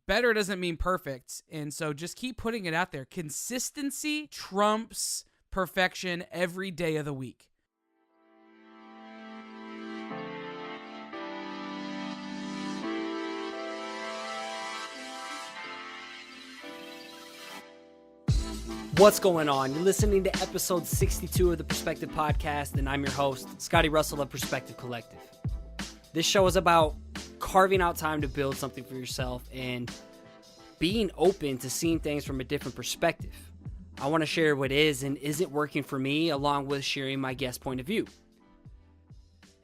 better doesn't mean perfect. And so just keep putting it out there. Consistency trumps perfection every day of the week. What's going on? You're listening to episode 62 of the Perspective Podcast, and I'm your host, Scotty.D.Russell of Perspective Collective. This show is about carving out time to build something for yourself and being open to seeing things from a different perspective. I want to share what is and isn't working for me, along with sharing my guest point of view.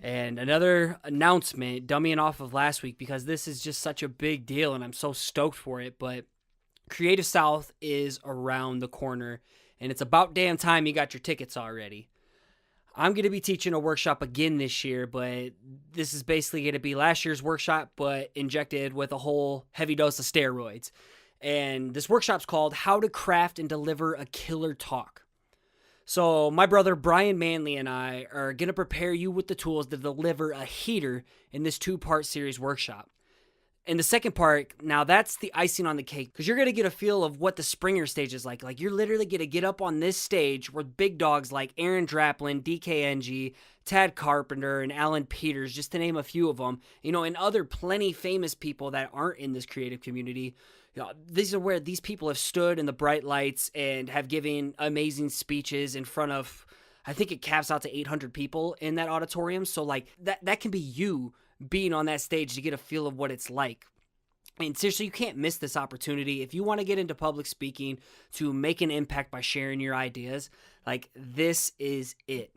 And another announcement, dummying off of last week, because this is just such a big deal and I'm so stoked for it, but Creative South is around the corner, and it's about damn time you got your tickets already. I'm going to be teaching a workshop again this year, but this is basically going to be last year's workshop, but injected with a whole heavy dose of steroids. And this workshop's called How to Craft and Deliver a Killer Talk. So my brother Brian Manley and I are going to prepare you with the tools to deliver a heater in this 2-part series workshop. And the second part, now that's the icing on the cake, because you're going to get a feel of what the Springer stage is like. Like, you're literally going to get up on this stage with big dogs like Aaron Draplin, DKNG, Tad Carpenter, and Alan Peters, just to name a few of them, you know, and other plenty famous people that aren't in this creative community. You know, these are where these people have stood in the bright lights and have given amazing speeches in front of, I think it caps out to 800 people in that auditorium. So, like, that can be you being on that stage to get a feel of what it's like. And seriously, you can't miss this opportunity. If you want to get into public speaking to make an impact by sharing your ideas, like, this is it.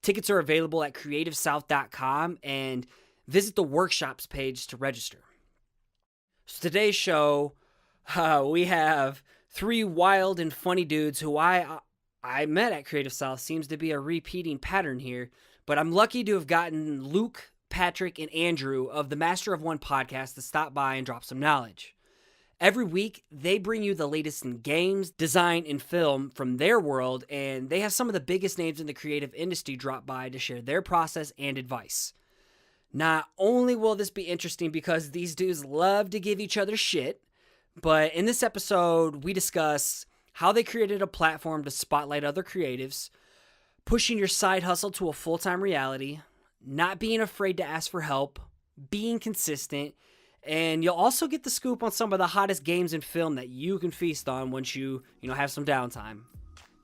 Tickets are available at creativesouth.com, and visit the workshops page to register. So today's show, we have 3 wild and funny dudes who I met at Creative South. Seems to be a repeating pattern here, but I'm lucky to have gotten Luke, Patrick, and Andrew of the Master of One podcast to stop by and drop some knowledge. Every week, they bring you the latest in games, design, and film from their world, and they have some of the biggest names in the creative industry drop by to share their process and advice. Not only will this be interesting because these dudes love to give each other shit, but in this episode, we discuss how they created a platform to spotlight other creatives, pushing your side hustle to a full-time reality, not being afraid to ask for help, being consistent, and you'll also get the scoop on some of the hottest games in film that you can feast on once you have some downtime.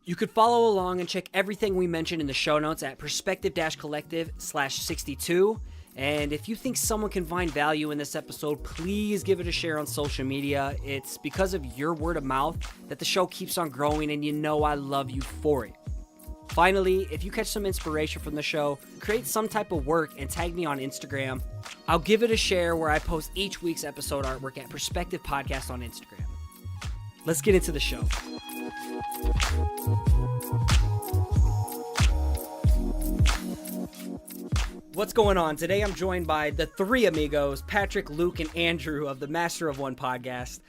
You could follow along and check everything we mentioned in the show notes at perspective-collective/62. And if you think someone can find value in this episode, please give it a share on social media. It's because of your word of mouth that the show keeps on growing, and you know I love you for it. Finally, if you catch some inspiration from the show, create some type of work and tag me on Instagram. I'll give it a share where I post each week's episode artwork at Perspective Podcast on Instagram. Let's get into the show. What's going on? Today I'm joined by the 3 amigos, Patrick, Luke, and Andrew of the Master of One podcast.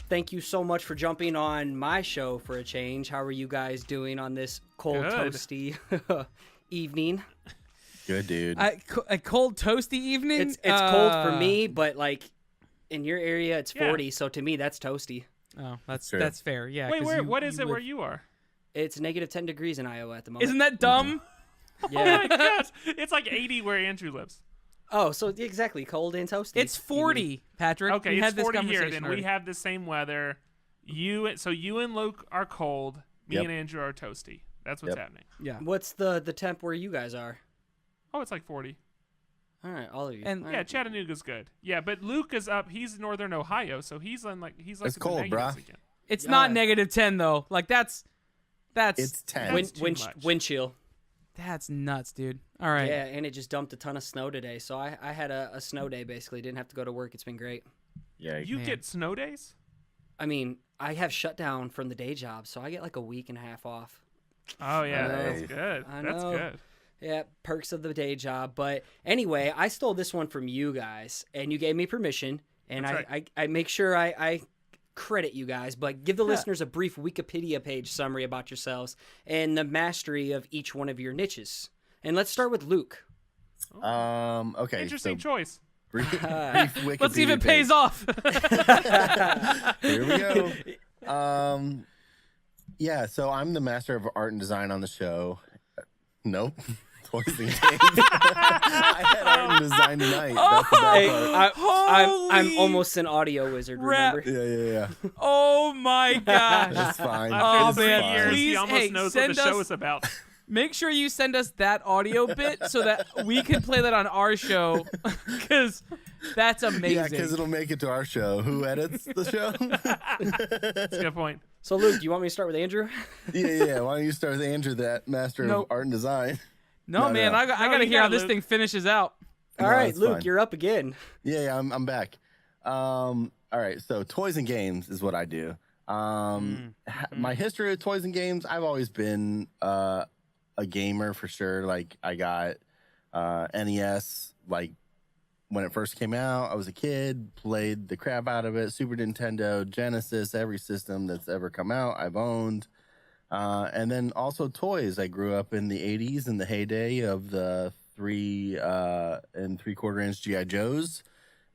Thank you so much for jumping on my show for a change. How are you guys doing on this cold, toasty evening? Good, dude. A cold, toasty evening? It's cold for me, but like in your area, it's 40. So to me, that's toasty. Oh, that's fair. Yeah. Wait, what is it where you are? It's negative 10 degrees in Iowa at the moment. Isn't that dumb? Yeah. Oh my gosh, it's like 80 where Andrew lives. Oh, so exactly, cold and toasty. It's 40, Patrick. Okay, we it's had this 40 here. conversation Then we have the same weather. You and Luke are cold. Me and Andrew are toasty. That's what's happening. Yeah. What's the temp where you guys are? Oh, it's like 40. All right, all of you. And yeah, Chattanooga's good. Yeah, but Luke is up. He's in northern Ohio, so he's like it's cold, bruh. again. It's not negative 10 though. Like that's it's 10. Wind chill. That's nuts, dude. All right. Yeah, and it just dumped a ton of snow today, so I had a snow day basically. Didn't have to go to work. It's been great. Yeah. You get snow days? I mean, I have shut down from the day job, so I get like a week and a half off. Oh yeah, Nice. that's good. I That's know. good. Yeah, perks of the day job. But anyway, I stole this one from you guys, and you gave me permission, and That's I make sure I credit you guys, but give the listeners a brief Wikipedia page summary about yourselves and the mastery of each one of your niches. And let's start with Luke. Okay. Interesting choice. Brief Let's see if it Wikipedia pays page. off. Here we go. Yeah, so I'm the master of art and design on the show. Nope. Toys and games. I had art and design tonight. That's the bad part. I'm almost an audio wizard, remember? Yeah. Oh my gosh. That's fine. Oh, After 3 man, years, please, he almost hey, knows what the send show us- is about. Make sure you send us that audio bit so that we can play that on our show, because that's amazing. Yeah, because it'll make it to our show. Who edits the show? That's a good point. So, Luke, do you want me to start with Andrew? Yeah. Why don't you start with Andrew, that master Nope. of art and design? No, man, no. I got to you hear how got this Luke. thing finishes out. All No, right, it's Luke, fine. you're up again. Yeah, I'm back. All right, so toys and games is what I do. My history of toys and games, I've always been a gamer for sure. Like, I got NES, like, when it first came out. I was a kid, played the crap out of it. Super Nintendo, Genesis, every system that's ever come out, I've owned. And then also toys. I grew up in the 80s in the heyday of the 3 3/4 inch G.I. Joes.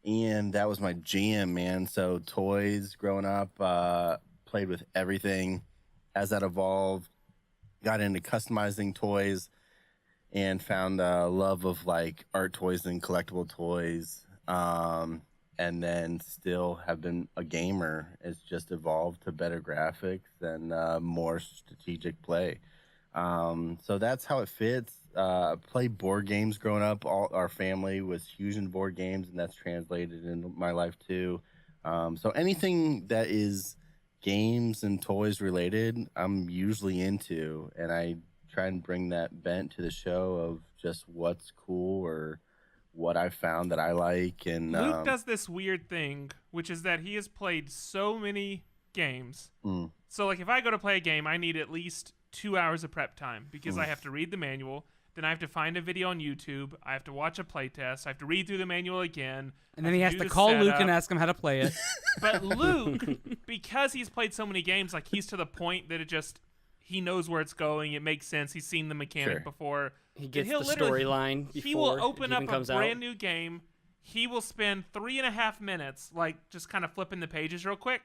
And that was my jam, man. So toys growing up, played with everything. As that evolved, got into customizing toys and found a love of like art toys and collectible toys. And then still have been a gamer. It's just evolved to better graphics and more strategic play. So that's how it fits. Played board games growing up. All our family was huge in board games, and that's translated into my life too. So anything that is games and toys related, I'm usually into, and I try and bring that bent to the show of just what's cool or what I found that I like. And Luke does this weird thing, which is that he has played so many games. So, like, if I go to play a game, I need at least 2 hours of prep time because I have to read the manual. Then I have to find a video on YouTube. I have to watch a playtest. I have to read through the manual again. And then he has do to the call Luke setup. and ask him how to play it. But Luke, because he's played so many games, like, he's to the point that he knows where it's going. It makes sense. He's seen the mechanic Sure. before. He gets He'll the literally- storyline before He will it open even up a comes brand out. new game. He will spend 3.5 minutes, like, just kind of flipping the pages real quick,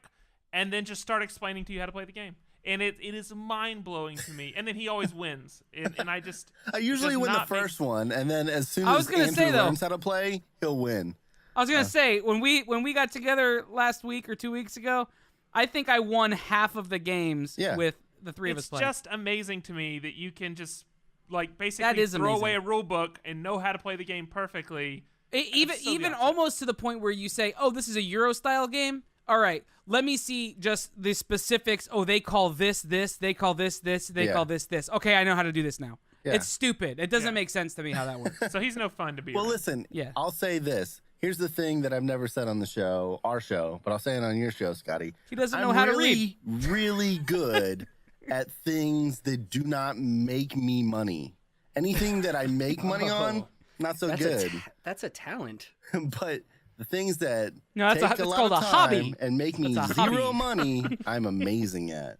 and then just start explaining to you how to play the game. And it is mind-blowing to me. And then he always wins. And I just... I usually does win the not make- first one, and then as soon I was as gonna Andrew say, though- learns how to play, he'll win. I was gonna say when we got together last week or 2 weeks ago, I think I won half of the games Yeah. with the three of us It's playing. just amazing to me that you can just, like, That basically is throw away a amazing. rule book and know how to play the game perfectly. Even so even the opposite. almost to the point where you say, "Oh, this is a Euro style game." All right, let me see just the specifics. Oh, they call this this. They call this this. They Yeah. call this this. Okay, I know how to do this now. Yeah. It's stupid. It doesn't Yeah. make sense to me how that works. So he's no fun to be Well, around. listen, Yeah. I'll say this. Here's the thing that I've never said on the show, our show, but I'll say it on your show, Scotty. He doesn't know I'm how to really, read. really good at things that do not make me money. Anything that I make money on, not so good. That's a talent. But the things that No, that's take it's lot called of a hobby. time and make me That's a zero hobby. money, I'm amazing at.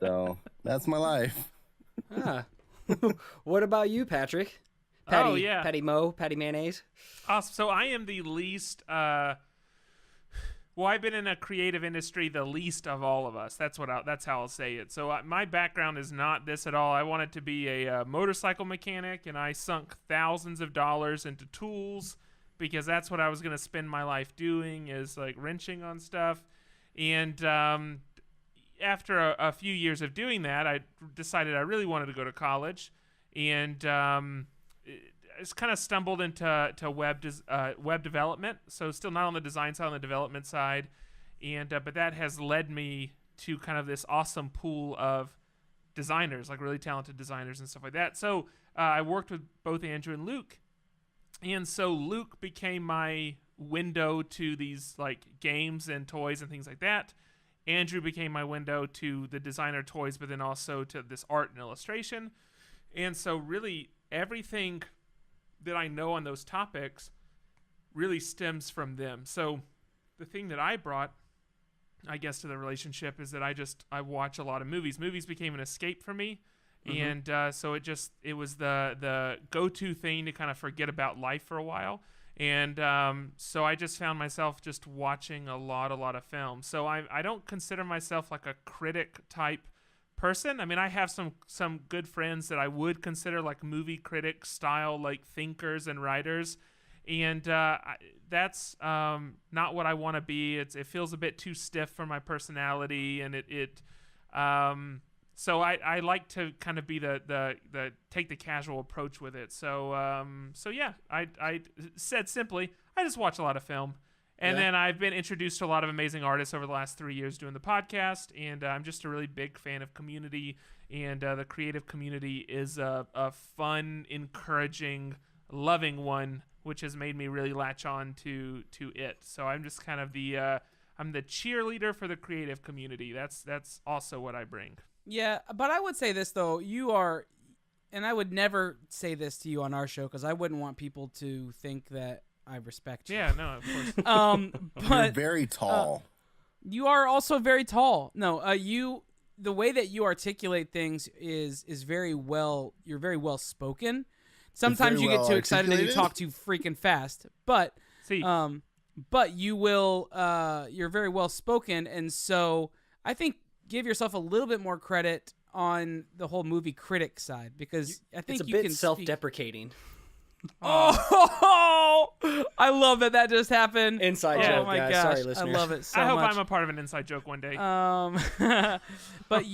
So that's my life. Ah. What about you, Patrick? Patty, Oh, yeah. Patty Mo, Patty Mayonnaise. Awesome. So I am the least. Well, I've been in a creative industry the least of all of us. That's how I'll say it. So my background is not this at all. I wanted to be a motorcycle mechanic, and I sunk thousands of dollars into tools because that's what I was going to spend my life doing, is like wrenching on stuff. And after a few years of doing that, I decided I really wanted to go to college, and it's kind of stumbled into web development. So still not on the design side, on the development side, and but that has led me to kind of this awesome pool of designers, like really talented designers and stuff like that. So I worked with both Andrew and Luke, and so Luke became my window to these like games and toys and things like that. Andrew became my window to the designer toys, but then also to this art and illustration. And so really everything that I know on those topics really stems from them. So the thing that I brought, I guess, to the relationship is that I watch a lot of movies. Movies became an escape for me. And so it was the go-to thing to kind of forget about life for a while. And so I just found myself just watching a lot of films. So I don't consider myself like a critic type person. I mean, I have some good friends that I would consider like movie critic style, like thinkers and writers. And that's not what I want to be. It feels a bit too stiff for my personality, and so I like to kind of be the take the casual approach with it. So yeah, I said simply, I just watch a lot of film. And then I've been introduced to a lot of amazing artists over the last 3 years doing the podcast, and I'm just a really big fan of community, and the creative community is a fun, encouraging, loving one, which has made me really latch on to it. So I'm just kind of I'm the cheerleader for the creative community. That's also what I bring. Yeah, but I would say this, though. You are, and I would never say this to you on our show because I wouldn't want people to think that I respect you. Yeah, no, of course. You're very tall. You are also very tall. No, the way that you articulate things is very well. You're very well spoken. Sometimes you get too excited and you talk too freaking fast. But but you will. You're very well spoken, and so I think give yourself a little bit more credit on the whole movie critic side because I think it's a you bit can self-deprecating. Oh, I love that just happened. Inside joke, oh my guys. gosh, Sorry, listeners. I love it so I hope much. I'm a part of an inside joke one day. But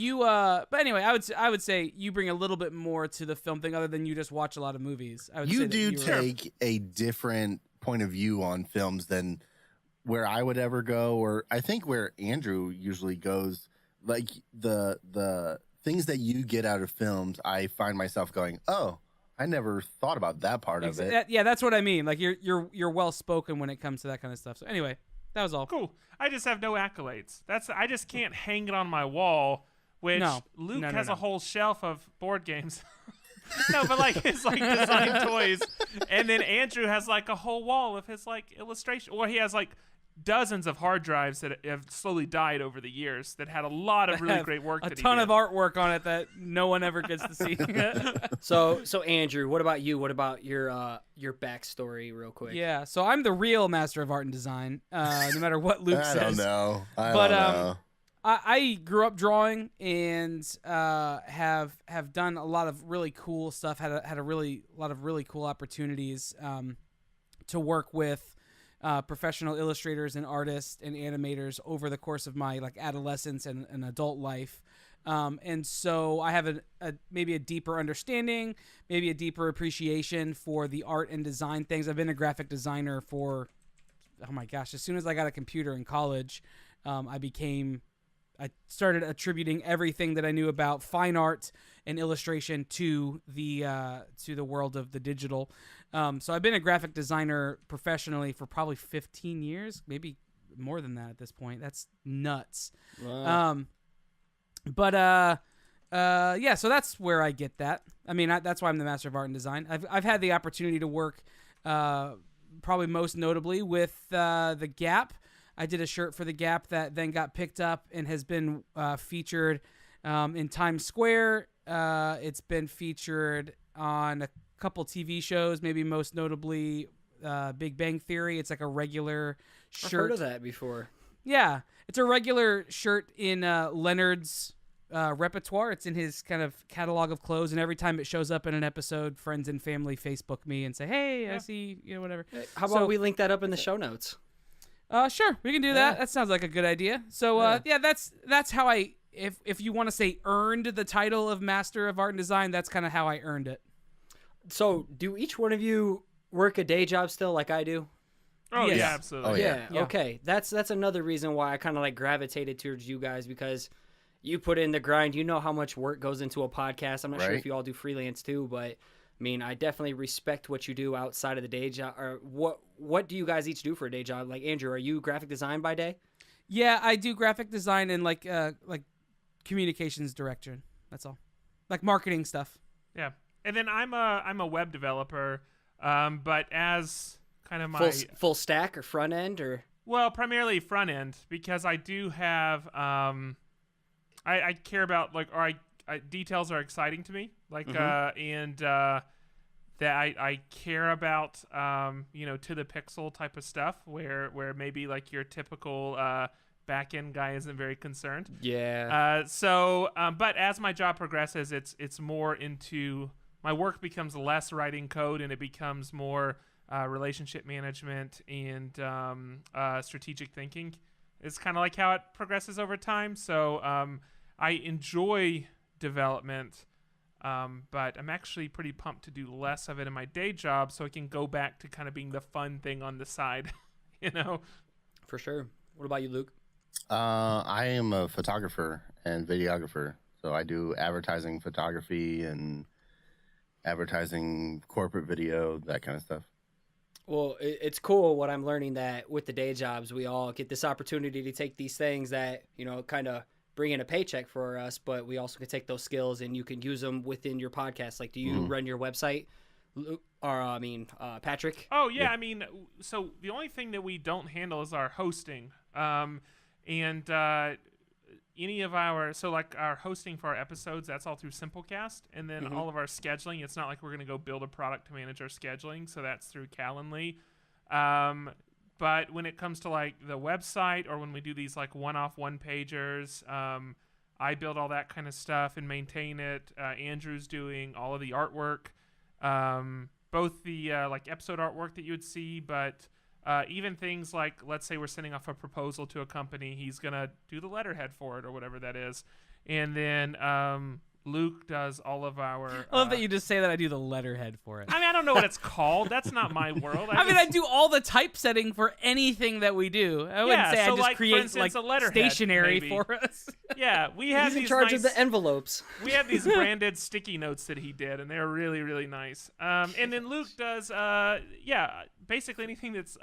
anyway, I would say you bring a little bit more to the film thing other than you just watch a lot of movies. I would say You that do you were- take a different point of view on films than where I would ever go, or I think where Andrew usually goes. Like the things that you get out of films, I find myself going, oh, I never thought about that part of it. Yeah, that's what I mean. Like you're well spoken when it comes to that kind of stuff. So anyway, that was all. Cool. I just have no accolades. I just can't hang it on my wall, which Luke has a whole shelf of board games. No, but like his like design toys, and then Andrew has like a whole wall of his like illustration, or he has like dozens of hard drives that have slowly died over the years that had a lot of really great work. A ton of artwork on it that no one ever gets to see. So Andrew, what about you? What about your backstory, real quick? Yeah, so I'm the real master of art and design. No matter what Luke says. I don't know. I don't know. I grew up drawing and have done a lot of really cool stuff. Had a lot of really cool opportunities to work with professional illustrators and artists and animators over the course of my like adolescence and adult life. And so I have maybe a deeper understanding, maybe a deeper appreciation for the art and design things. I've been a graphic designer for, oh my gosh, as soon as I got a computer in college, I started attributing everything that I knew about fine art and illustration to the world of the digital. So I've been a graphic designer professionally for probably 15 years, maybe more than that at this point. That's nuts. Wow. Yeah, so that's where I get that. I mean, that's why I'm the master of art and design. I've had the opportunity to work probably most notably with The Gap. I did a shirt for The Gap that then got picked up and has been featured in Times Square. It's been featured on a couple TV shows, maybe most notably Big Bang Theory. It's like a regular shirt. I've heard of that before. Yeah, it's a regular shirt in Leonard's repertoire. It's in his kind of catalog of clothes, and every time it shows up in an episode, friends and family Facebook me and say, hey, I see, whatever. How about we link that up in the show notes? Sure, we can do that. That sounds like a good idea. So, that's how if you want to say earned the title of Master of Art and Design, that's kind of how I earned it. So, do each one of you work a day job still like I do? Oh, Yes. yeah, absolutely. Oh, Yeah. Yeah. Okay. That's another reason why I kind of like gravitated towards you guys, because you put in the grind. You know how much work goes into a podcast. I'm not sure if you all do freelance too, but I mean, I definitely respect what you do outside of the day job. Or what do you guys each do for a day job? Like Andrew, are you graphic design by day? Yeah, I do graphic design and like communications director. That's all. Like marketing stuff. Yeah. And then I'm a web developer, but as kind of my Full stack or front end or? Well, primarily front end, because I do have I care about like, or I details are exciting to me, like and that I care about, to the pixel type of stuff where maybe like your typical back-end guy isn't very concerned. Yeah. But as my job progresses, it's more into, my work becomes less writing code and it becomes more relationship management and strategic thinking. It's kind of like how it progresses over time. So I enjoy development, but I'm actually pretty pumped to do less of it in my day job so I can go back to kind of being the fun thing on the side, For sure. What about you, Luke? I am a photographer and videographer. So I do advertising photography and advertising corporate video, that kind of stuff. Well, it's cool what I'm learning, that with the day jobs, we all get this opportunity to take these things that, kind of bring in a paycheck for us, but we also can take those skills and you can use them within your podcast. Like, do you run your website? Patrick? Oh, yeah. I mean, so the only thing that we don't handle is our hosting. Any of our hosting for our episodes, that's all through Simplecast, and then all of our scheduling, it's not like we're going to go build a product to manage our scheduling, so that's through Calendly. But when it comes to like the website, or when we do these like one-off one-pagers, I build all that kind of stuff and maintain it. Andrew's doing all of the artwork, both the like episode artwork that you would see, but even things like, let's say we're sending off a proposal to a company, he's going to do the letterhead for it or whatever that is. And then Luke does all of our... I love that you just say that I do the letterhead for it. I mean, I don't know what it's called. That's not my world. I do all the typesetting for anything that we do. I wouldn't say so I just for create instance, a letterhead, stationery maybe. for us. Yeah, we have He's in these charge nice, of the envelopes. We have these branded sticky notes that he did, and they're really, really nice. And then Luke does, basically anything that's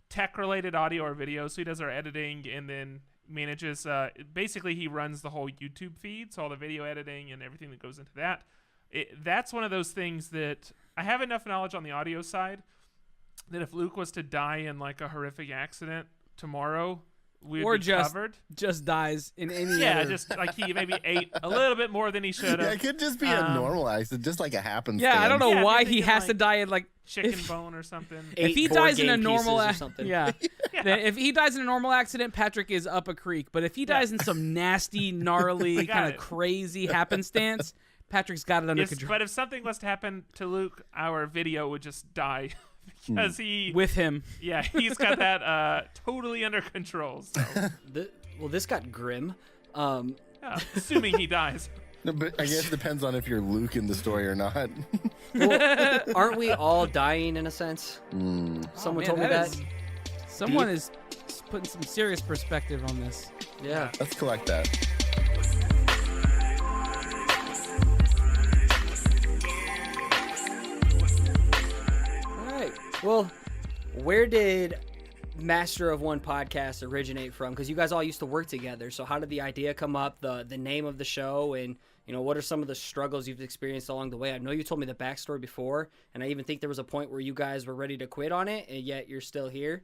tech-related audio or video. So he does our editing and then manages, basically he runs the whole YouTube feed, so all the video editing and everything that goes into that. That's one of those things that I have enough knowledge on the audio side that if Luke was to die in like a horrific accident tomorrow, we would be covered. Just dies in any other... just like he maybe ate a little bit more than he should have. Yeah, it could just be a normal accident, just like a happenstance. Yeah, I don't know why he has to die in like chicken bone or something. If he dies in a normal something. If he dies in a normal accident, Patrick is up a creek. But if he dies in some nasty, gnarly, kind of crazy happenstance, Patrick's got it under control. But if something was to happen to Luke, our video would just die. Because with him. Yeah, he's got that totally under control. So. This got grim. Assuming he dies. No, but I guess it depends on if you're Luke in the story or not. Well, aren't we all dying in a sense? Someone told me that. Someone is putting some serious perspective on this. Yeah. Let's collect that. Well, where did Master of One podcast originate from? Because you guys all used to work together. So how did the idea come up, the name of the show, and what are some of the struggles you've experienced along the way? I know you told me the backstory before, and I even think there was a point where you guys were ready to quit on it, and yet you're still here.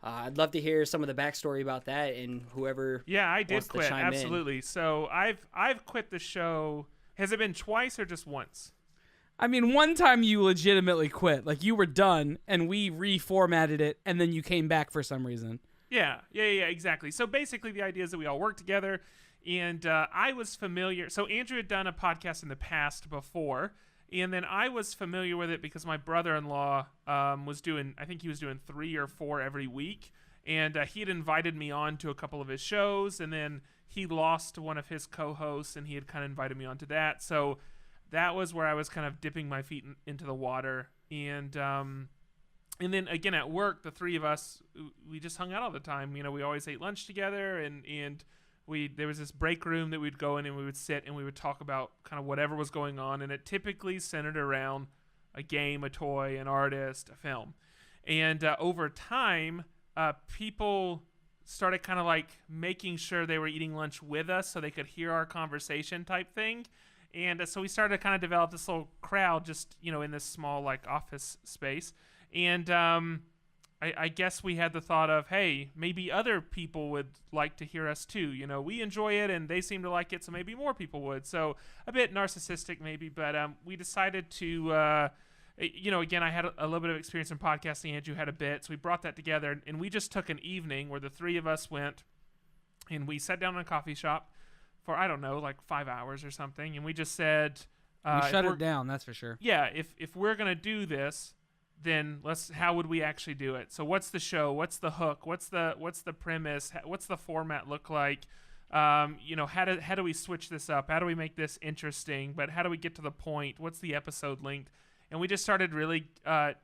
I'd love to hear some of the backstory about that, and whoever I did wants quit, to chime absolutely. in. So I've quit the show. Has it been twice or just once? I mean, one time you legitimately quit. Like, you were done, and we reformatted it, and then you came back for some reason. Yeah, exactly. So basically the idea is that we all work together, and I was familiar. So Andrew had done a podcast in the past before, and then I was familiar with it because my brother-in-law was doing 3 or 4 every week, and he had invited me on to a couple of his shows, and then he lost one of his co-hosts, and he had kind of invited me onto that. So that was where I was kind of dipping my feet into the water. And then again at work, the three of us, we just hung out all the time. We always ate lunch together, and there was this break room that we'd go in, and we would sit and we would talk about kind of whatever was going on. And it typically centered around a game, a toy, an artist, a film. And over time, people started kind of like making sure they were eating lunch with us so they could hear our conversation type thing. And so we started to kind of develop this little crowd just, in this small like office space. And I guess we had the thought of, hey, maybe other people would like to hear us too. We enjoy it and they seem to like it, so maybe more people would. So a bit narcissistic maybe, but we decided to again, I had a little bit of experience in podcasting. Andrew had a bit, so we brought that together, and we just took an evening where the three of us went, and we sat down in a coffee shop for, I don't know, like 5 hours or something, and we just said, we shut it down, that's for sure. Yeah, if we're gonna do this, then how would we actually do it? So what's the show? What's the hook? What's the premise? What's the format look like? How do we switch this up? How do we make this interesting? But how do we get to the point? What's the episode length? And we just started really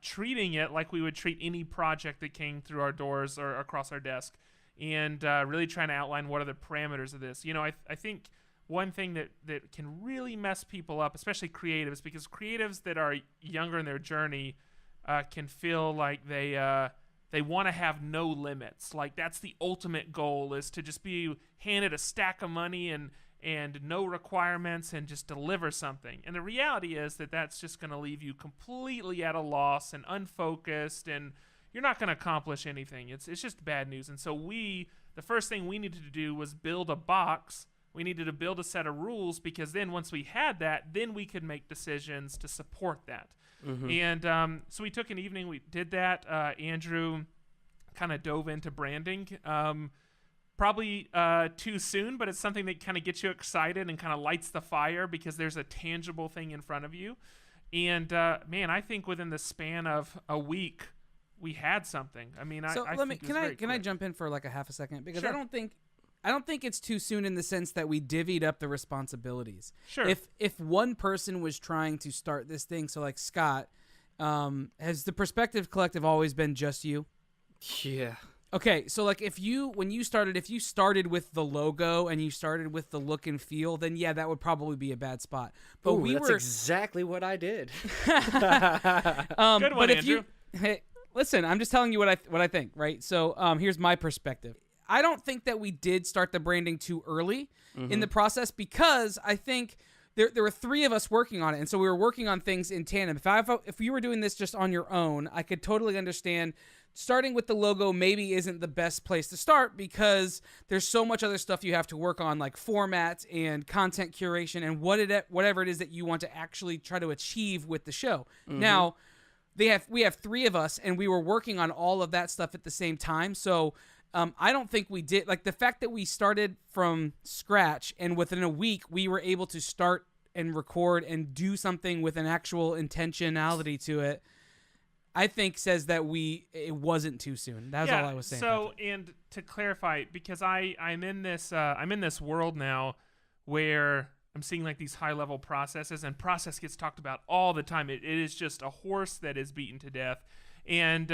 treating it like we would treat any project that came through our doors or across our desk, and really trying to outline what are the parameters of this. I think one thing that can really mess people up, especially creatives, because creatives that are younger in their journey can feel like they want to have no limits. Like that's the ultimate goal, is to just be handed a stack of money and no requirements and just deliver something. And the reality is that that's just going to leave you completely at a loss and unfocused, and you're not going to accomplish anything. It's just bad news. And so the first thing we needed to do was build a box. We needed to build a set of rules, because then once we had that, then we could make decisions to support that. Mm-hmm. And so we took an evening, we did that. Andrew kind of dove into branding. Probably too soon, but it's something that kind of gets you excited and kind of lights the fire, because there's a tangible thing in front of you. And man, I think within the span of a week, we had something. I mean, can I jump in for like a half a second? Because sure. I don't think it's too soon in the sense that we divvied up the responsibilities. Sure. If one person was trying to start this thing, so like Scott, has the Perspective Collective always been just you? Yeah. Okay, so like if you started with the logo and you started with the look and feel, then yeah, that would probably be a bad spot. But that's exactly what I did. Good one, Andrew. Listen, I'm just telling you what I think, right? So here's my perspective. I don't think that we did start the branding too early in the process, because I think there were three of us working on it, and so we were working on things in tandem. If you were doing this just on your own, I could totally understand starting with the logo maybe isn't the best place to start, because there's so much other stuff you have to work on, like format and content curation and whatever it is that you want to actually try to achieve with the show. Now, we have three of us, and we were working on all of that stuff at the same time, so I don't think we did, like the fact that we started from scratch and within a week we were able to start and record and do something with an actual intentionality to it, I think says that it wasn't too soon. That's all I was saying. So, and to clarify, because I'm in this world now where I'm seeing like these high level processes, and process gets talked about all the time. It is just a horse that is beaten to death, and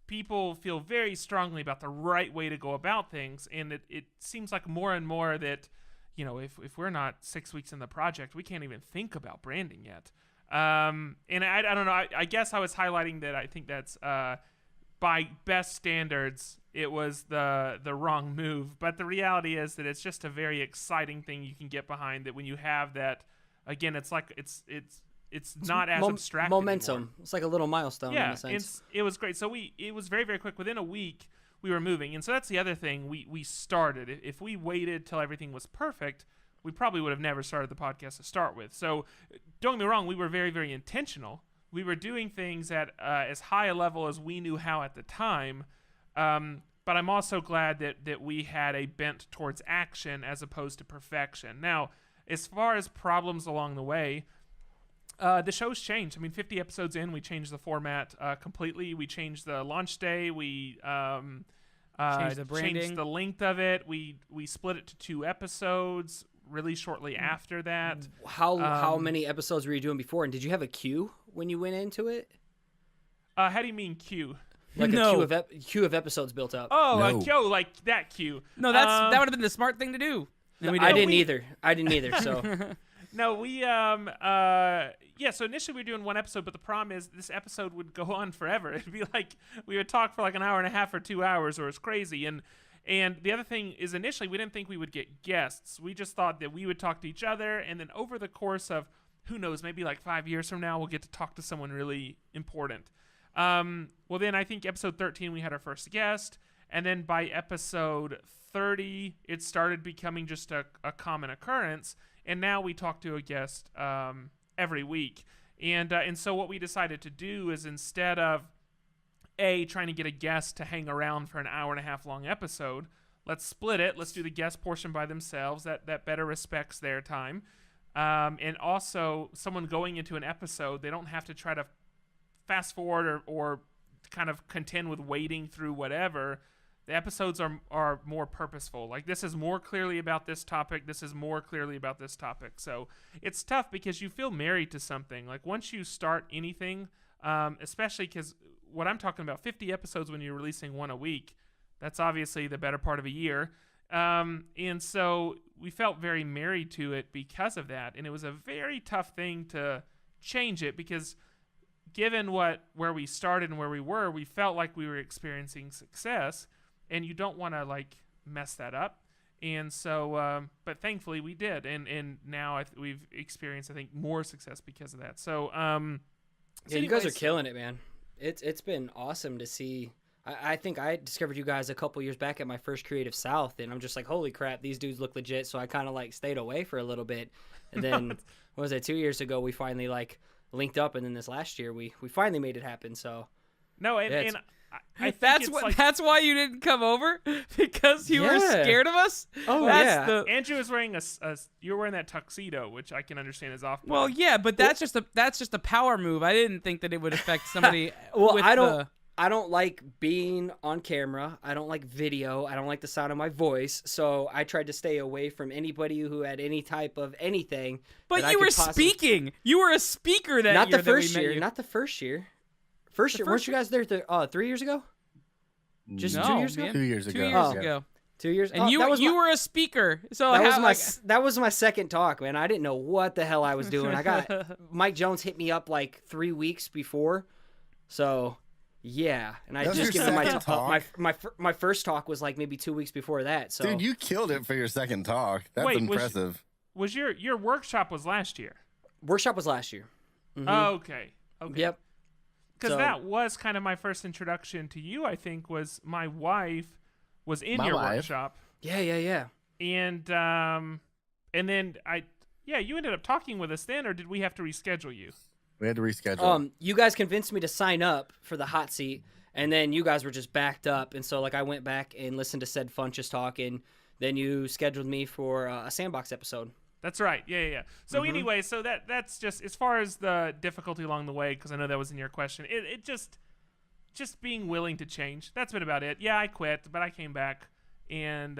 people feel very strongly about the right way to go about things, and it seems like more and more that, if we're not 6 weeks in the project, we can't even think about branding yet. And I don't know, I guess I was highlighting that I think that's by best standards it was the wrong move, but the reality is that it's just a very exciting thing you can get behind, that when you have that, again, it's like it's not as abstract momentum anymore. It's like a little milestone in a sense. It was great. So it was very, very quick. Within a week we were moving, and so that's the other thing we started. If we waited till everything was perfect, we probably would have never started the podcast to start with. So don't get me wrong, we were very, very intentional. We were doing things at as high a level as we knew how at the time, but I'm also glad that we had a bent towards action as opposed to perfection. Now, as far as problems along the way, the show's changed. I mean, 50 episodes in, we changed the format completely. We changed the launch day. We changed the branding. Changed the length of it. We split it to 2 episodes really shortly after that. How many episodes were you doing before? And did you have a queue when you went into it? How do you mean queue? Like a queue of episodes built up. Oh, no. A queue, like that queue. No, that would have been the smart thing to do. No, I didn't either. So no, we so initially we were doing 1 episode, but the problem is this episode would go on forever. It'd be like we would talk for like an hour and a half or 2 hours, or it's crazy. And the other thing is, initially we didn't think we would get guests. We just thought that we would talk to each other, and then over the course of, who knows, maybe like 5 years from now, we'll get to talk to someone really important. Well, then I think episode 13 we had our first guest, and then by episode 30 it started becoming just a common occurrence, and now we talk to a guest every week. And so what we decided to do is, instead of trying to get a guest to hang around for an hour and a half long episode, let's split it. Let's do the guest portion by themselves. That better respects their time. And also, someone going into an episode, they don't have to try to fast forward or kind of contend with waiting through whatever. The episodes are more purposeful. Like, this is more clearly about this topic. This is more clearly about this topic. So it's tough because you feel married to something. Like, once you start anything, especially because what I'm talking about, 50 episodes when you're releasing one a week, that's obviously the better part of a year. And so we felt very married to it because of that. And it was a very tough thing to change it, because given where we started and where we were, we felt like we were experiencing success, and you don't want to like mess that up. And so, but thankfully we did. And now we've experienced, I think, more success because of that. So, yeah, you guys are killing it, man. It's been awesome to see. I think I discovered you guys a couple years back at my first Creative South, and I'm just like, holy crap, these dudes look legit. So I kind of like stayed away for a little bit. And then, what was it, 2 years ago, we finally like linked up, and then this last year we finally made it happen. So no, yeah, and I think that's why you didn't come over, because you were scared of us. Oh, that's Andrew was wearing you were wearing that tuxedo, which I can understand is off. Well, yeah, but that's just a power move. I didn't think that it would affect somebody. Well, I don't like being on camera. I don't like video. I don't like the sound of my voice. So I tried to stay away from anybody who had any type of anything. But you were speaking. You were a speaker that year. Not the first year. Not the first year. First year. Weren't you guys there 3 years ago? Just no, 2 years ago? Man. 2 years ago. 2 years ago. 2 years. And you were a speaker. So that was my second talk, man. I didn't know what the hell I was doing. I got Mike Jones hit me up like 3 weeks before. So yeah, and I just given my first talk was like maybe 2 weeks before that. So dude, you killed it for your second talk. That's impressive. Was your workshop was last year? Workshop was last year. Mm-hmm. Oh, okay. Yep. Because that was kind of my first introduction to you. I think was my wife was in your workshop. Yeah. And then you ended up talking with us then, or did we have to reschedule you? We had to reschedule. You guys convinced me to sign up for the hot seat, and then you guys were just backed up, and so like I went back and listened to said Funches talk, and then you scheduled me for a Sandbox episode. That's right. Yeah. So anyway, so that's just as far as the difficulty along the way, because I know that was in your question. It just being willing to change. That's been about it. Yeah, I quit, but I came back, and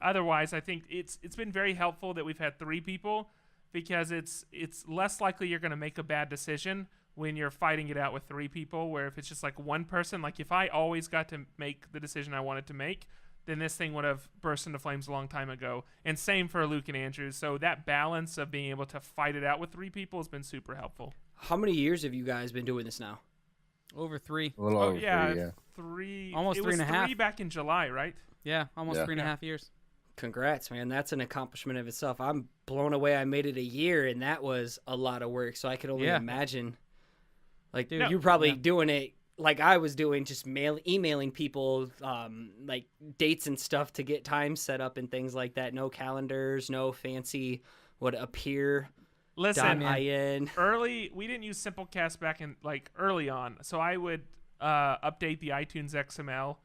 otherwise, I think it's been very helpful that we've had 3 people. Because it's less likely you're going to make a bad decision when you're fighting it out with 3 people, where if it's just like one person, like if I always got to make the decision I wanted to make, then this thing would have burst into flames a long time ago. And same for Luke and Andrew. So that balance of being able to fight it out with 3 people has been super helpful. How many years have you guys been doing this now? Over 3. A little over 3, yeah. 3. Almost 3.5. 3 back in July, right? Yeah, almost 3.5 years. Congrats, man. That's an accomplishment of itself. I'm blown away. I made it a year, and that was a lot of work. So I could only imagine. Like, dude, you're probably doing it like I was doing, just emailing people like dates and stuff to get time set up and things like that. No calendars, no fancy what appear. Listen, .in. Early, we didn't use Simplecast back in like early on, so I would update the iTunes XML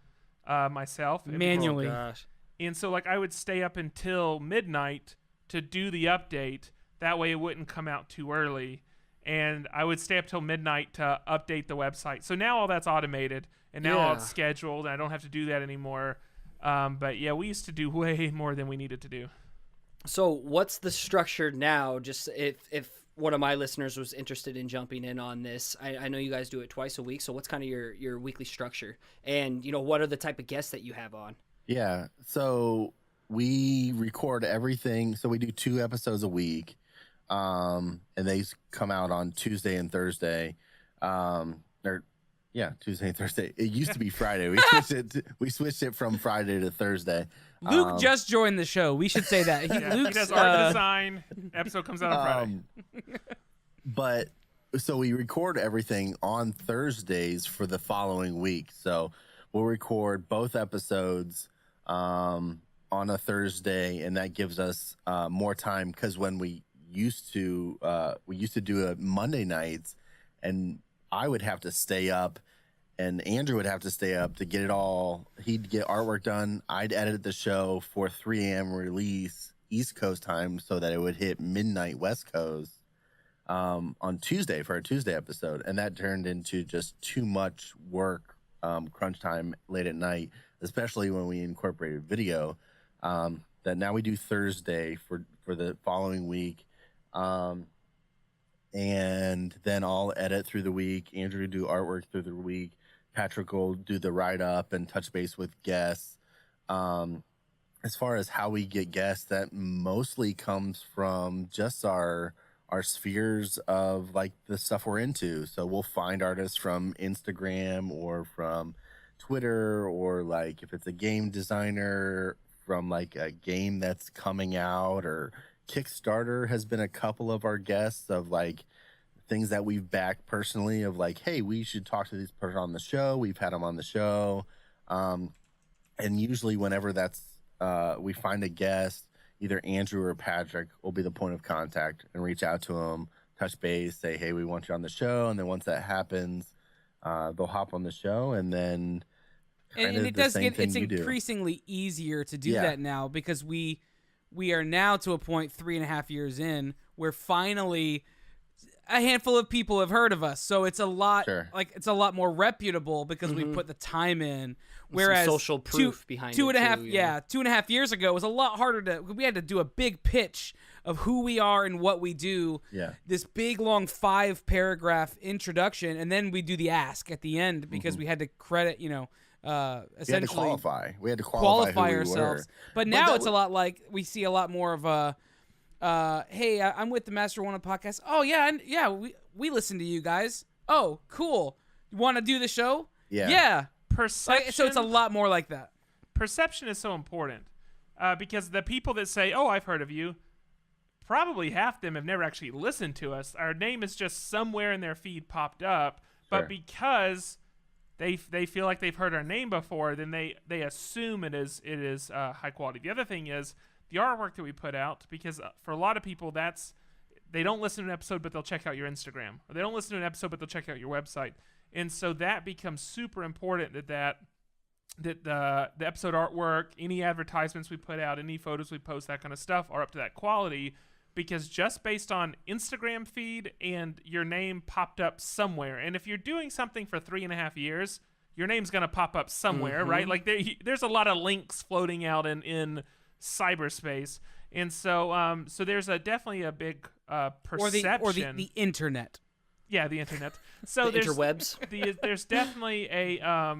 myself manually. Oh, gosh. And so, like, I would stay up until midnight to do the update. That way it wouldn't come out too early. And I would stay up till midnight to update the website. So now all that's automated, and now all it's scheduled, and I don't have to do that anymore. But, yeah, we used to do way more than we needed to do. So what's the structure now? Just if one of my listeners was interested in jumping in on this, I know you guys do it twice a week. So what's kind of your weekly structure? And, what are the type of guests that you have on? Yeah, so we record everything. So we do 2 episodes a week, and they come out on Tuesday and Thursday. Tuesday and Thursday. It used to be Friday. We switched it from Friday to Thursday. Luke just joined the show. We should say that. He does art design. Episode comes out on Friday. But so we record everything on Thursdays for the following week. So we'll record both episodes on a Thursday, and that gives us more time, because when we used to do it Monday nights, and I would have to stay up, and Andrew would have to stay up to get it all. He'd get artwork done. I'd edit the show for 3 a.m. release East Coast time so that it would hit midnight West Coast on Tuesday for our Tuesday episode. And that turned into just too much work, crunch time late at night, especially when we incorporated video. That now we do Thursday for the following week. And then I'll edit through the week. Andrew will do artwork through the week. Patrick will do the write-up and touch base with guests. As far as how we get guests, that mostly comes from just our spheres of like the stuff we're into. So we'll find artists from Instagram or from Twitter, or like if it's a game designer from like a game that's coming out, or Kickstarter has been a couple of our guests of like things that we've backed personally of like, hey, we should talk to this person on the show. We've had them on the show. And usually whenever that's we find a guest, either Andrew or Patrick will be the point of contact and reach out to them, touch base, say, hey, we want you on the show. And then once that happens, they'll hop on the show, and then and it does get, it's increasingly easier to do that now, because we are now to a point 3.5 years in where finally a handful of people have heard of us. So it's a lot like it's a lot more reputable because we put the time in. Whereas some social proof behind 2.5 years ago was a lot harder we had to do a big pitch of who we are and what we do. Yeah. This big long 5-paragraph introduction, and then we do the ask at the end because we had to credit, essentially we had to qualify who ourselves. But now it's a lot like we see a lot more of a hey, I'm with the Master One podcast. Oh yeah, we listen to you guys. Oh, cool. You want to do the show? Yeah. Perception. So it's a lot more like that. Perception is so important because the people that say, "Oh, I've heard of you," probably half them have never actually listened to us. Our name is just somewhere in their feed popped up, but because they feel like they've heard our name before, then they assume it is high quality. The other thing is the artwork that we put out, because for a lot of people they don't listen to an episode, but they'll check out your Instagram, or they don't listen to an episode, but they'll check out your website. And so that becomes super important that the episode artwork, any advertisements we put out, any photos we post, that kind of stuff are up to that quality, because just based on Instagram feed and your name popped up somewhere. And if you're doing something for 3.5 years, your name's going to pop up somewhere, right? Like there's a lot of links floating out in cyberspace. And so so there's definitely a big perception. Or the internet. Yeah, the internet. So the interwebs. There's definitely a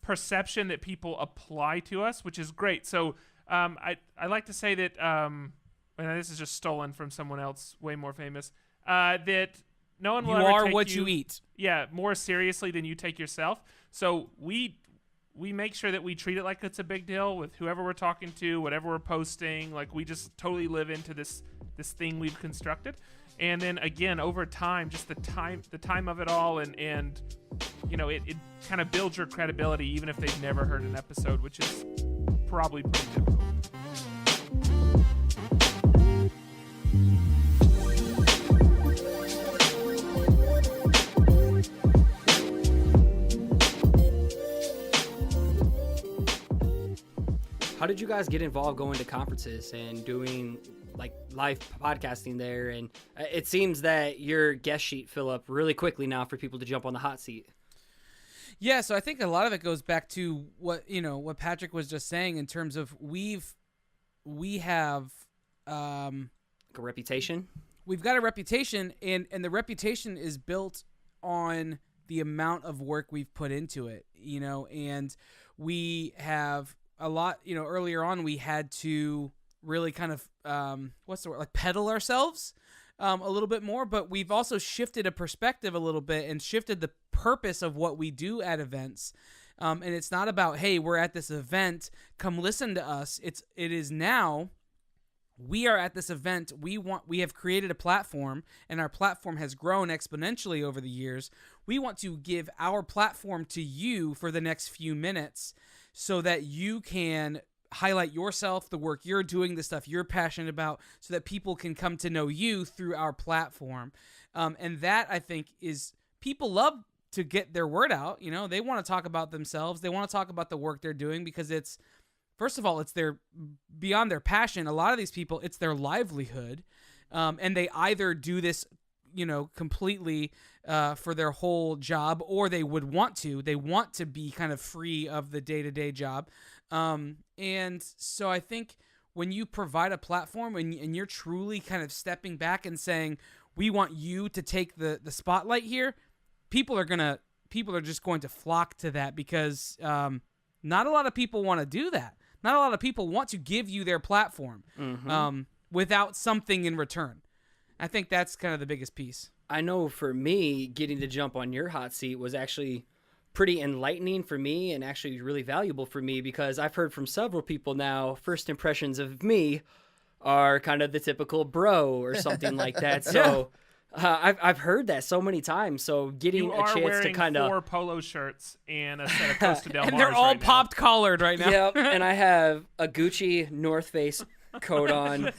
perception that people apply to us, which is great. So I like to say that, and this is just stolen from someone else way more famous, that no one will ever take you eat. Yeah, more seriously than you take yourself. So we make sure that we treat it like it's a big deal with whoever we're talking to, whatever we're posting. Like we just totally live into this thing we've constructed. And then again, over time, just the time of it all, and it kind of builds your credibility, even if they've never heard an episode, which is probably pretty difficult. How did you guys get involved going to conferences and doing like live podcasting there? And it seems that your guest sheet fill up really quickly now for people to jump on the hot seat. Yeah, so I think a lot of it goes back to what Patrick was just saying in terms of we have a reputation. We've got a reputation, and the reputation is built on the amount of work we've put into it, and we have a lot, earlier on we had to really kind of pedal ourselves a little bit more, but we've also shifted a perspective a little bit and shifted the purpose of what we do at events. And it's not about, hey, we're at this event, come listen to us. It is now we are at this event. We have created a platform, and our platform has grown exponentially over the years. We want to give our platform to you for the next few minutes so that you can highlight yourself, the work you're doing, the stuff you're passionate about, so that people can come to know you through our platform. And that, I think, is people love to get their word out. You know, they want to talk about themselves. They want to talk about the work they're doing because it's, first of all, it's their, beyond their passion. A lot of these people, it's their livelihood. And they either do this, you know, completely for their whole job, or they want to be kind of free of the day-to-day job. And so I think when you provide a platform and you're truly kind of stepping back and saying, we want you to take the spotlight here, people are just going to flock to that, because not a lot of people want to do that. Not a lot of people want to give you their platform without something in return. I think that's kind of the biggest piece. I know for me, getting to jump on your hot seat was actually pretty enlightening for me, and actually really valuable for me, because I've heard from several people now, first impressions of me are kind of the typical bro or something like that. So I've heard that so many times. So getting a chance to kind of 4 polo shirts and a set of Costa Del Mars, and they're all right popped collared right now. Yep, and I have a Gucci North Face coat on.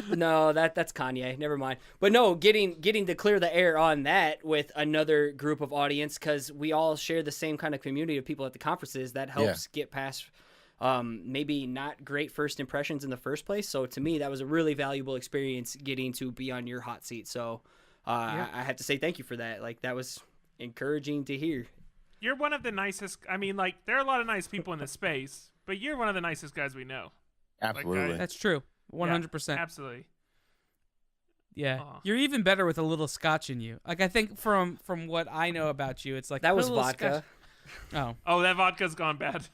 No, that's Kanye. Never mind. But no, getting to clear the air on that with another group of audience, because we all share the same kind of community of people at the conferences. That helps get past maybe not great first impressions in the first place. So to me, that was a really valuable experience getting to be on your hot seat. So I have to say thank you for that. Like, that was encouraging to hear. You're one of the nicest. I mean, like, there are a lot of nice people in this space, but you're one of the nicest guys we know. Absolutely. Like, That's true. 100%. Yeah, absolutely. Yeah. Aw. You're even better with a little scotch in you. Like, I think from what I know about you, it's like That put was a little vodka. Scotch. Oh, that vodka's gone bad.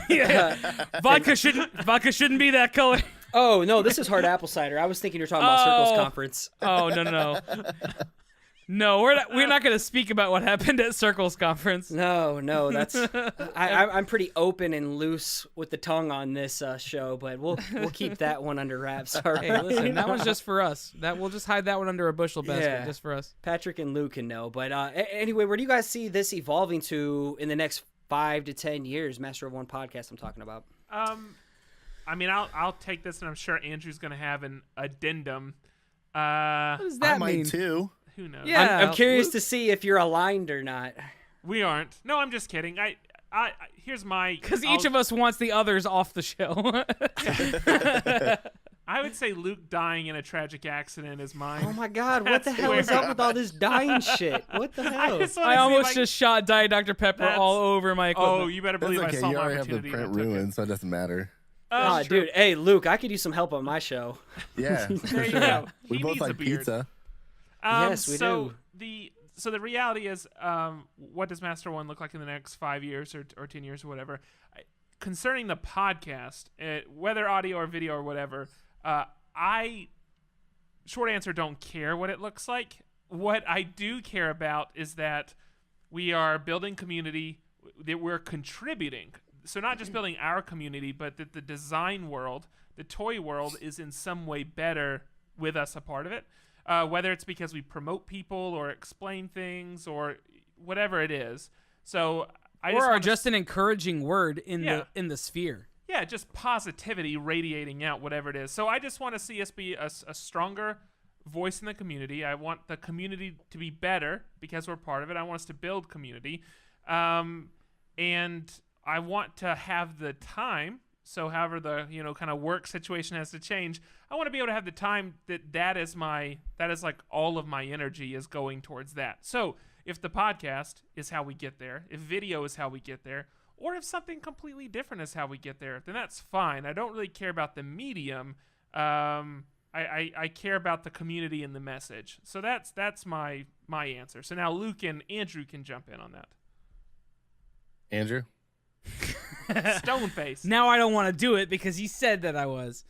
Yeah. Vodka shouldn't be that color. Oh, no, this is hard apple cider. I was thinking you're talking about Circles Conference. Oh, no. No, we're not going to speak about what happened at Circles Conference. No, that's I'm pretty open and loose with the tongue on this show, but we'll keep that one under wraps. All right. Hey, listen, that one's just for us. We'll just hide that one under a bushel basket just for us. Patrick and Luke can know. But anyway, where do you guys see this evolving to in the next 5 to 10 years? Master of One podcast I'm talking about. I mean, I'll take this, and I'm sure Andrew's going to have an addendum. What does that I mean? might too. Who knows? Yeah. I'm curious to see if you're aligned or not. We aren't. No, I'm just kidding. I here's my... Because each of us wants the others off the show. I would say Luke dying in a tragic accident is mine. Oh my God, what the hell is up with all this dying shit? What the hell? I almost just shot Diet Dr. Pepper all over my equipment. Oh, you better believe That's okay. I saw You my already have the opportunity. print and I took ruined, so it doesn't matter. Oh, dude. Hey, Luke, I could use some help on my show. Yeah, There for you sure. go. We He both needs a like beard. pizza. Yes, we do. So the reality is, what does Master One look like in the next 5 years or 10 years or whatever? Concerning the podcast, whether audio or video or whatever, short answer, don't care what it looks like. What I do care about is that we are building community, that we're contributing. So not just building our community, but that the design world, the toy world, is in some way better with us a part of it. Whether it's because we promote people or explain things or whatever it is. So just an encouraging word in the sphere. Yeah, just positivity radiating out, whatever it is. So I just want to see us be a stronger voice in the community. I want the community to be better because we're part of it. I want us to build community. And I want to have the time. So however the kind of work situation has to change, I want to be able to have the time that is like all of my energy is going towards that. So if the podcast is how we get there, if video is how we get there, or if something completely different is how we get there, then that's fine. I don't really care about the medium. I care about the community and the message. So that's my answer. So now Luke and Andrew can jump in on that. Andrew? Stoneface. Now I don't want to do it because he said that I was.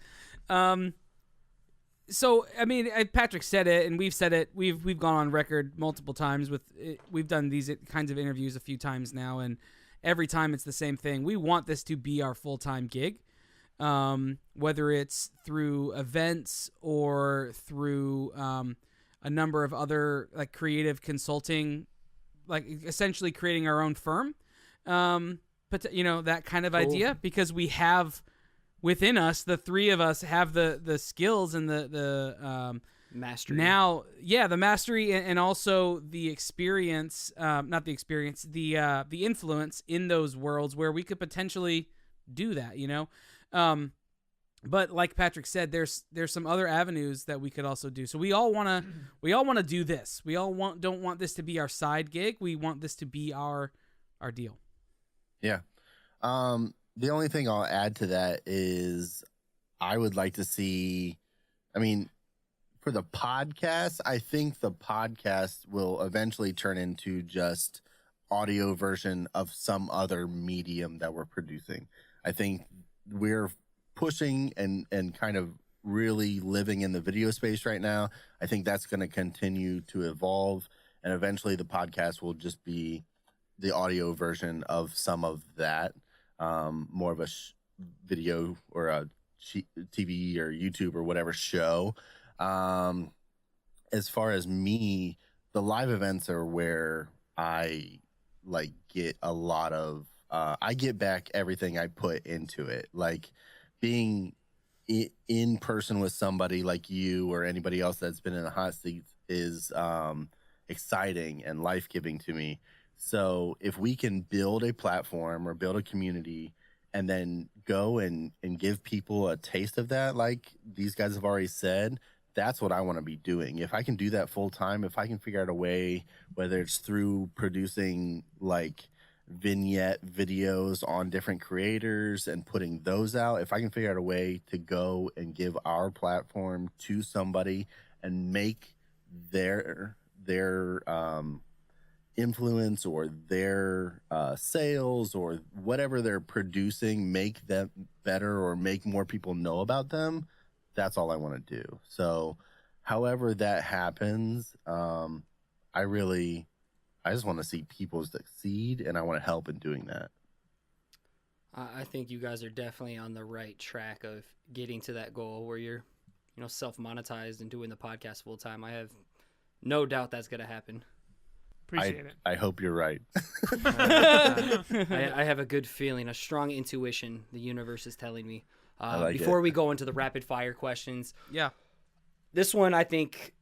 So I mean, Patrick said it, and we've said it. We've gone on record multiple times with it. We've done these kinds of interviews a few times now, and every time it's the same thing. We want this to be our full-time gig, whether it's through events or through a number of other like creative consulting, like essentially creating our own firm. But that kind of idea, because we have within us, the three of us have the skills and the Mastery. Now, yeah, the mastery and also the experience, not the experience, the influence in those worlds where we could potentially do that, you know? But like Patrick said, there's some other avenues that we could also do. So we all want to do this. We all don't want this to be our side gig. We want this to be our deal. Yeah. The only thing I'll add to that is I would like to see, I mean, for the podcast, I think the podcast will eventually turn into just audio version of some other medium that we're producing. I think we're pushing and kind of really living in the video space right now. I think that's going to continue to evolve, and eventually the podcast will just be the audio version of some of that, more of a video or a TV or YouTube or whatever show. As far as me, the live events are where I like get a lot of, I get back everything I put into it. Like being in person with somebody like you or anybody else that's been in a hot seat is, exciting and life-giving to me. So if we can build a platform or build a community and then go and give people a taste of that, like these guys have already said, that's what I want to be doing. If I can do that full time, if I can figure out a way, whether it's through producing like vignette videos on different creators and putting those out, if I can figure out a way to go and give our platform to somebody and make their influence or their sales or whatever they're producing, make them better or make more people know about them, that's all I want to do. So however that happens, I just want to see people succeed, and I want to help in doing that. I think you guys are definitely on the right track of getting to that goal where you're, self-monetized and doing the podcast full time. I have no doubt that's going to happen. Appreciate it. I hope you're right. I have a good feeling, a strong intuition the universe is telling me. Before we go into the rapid fire questions, this one I think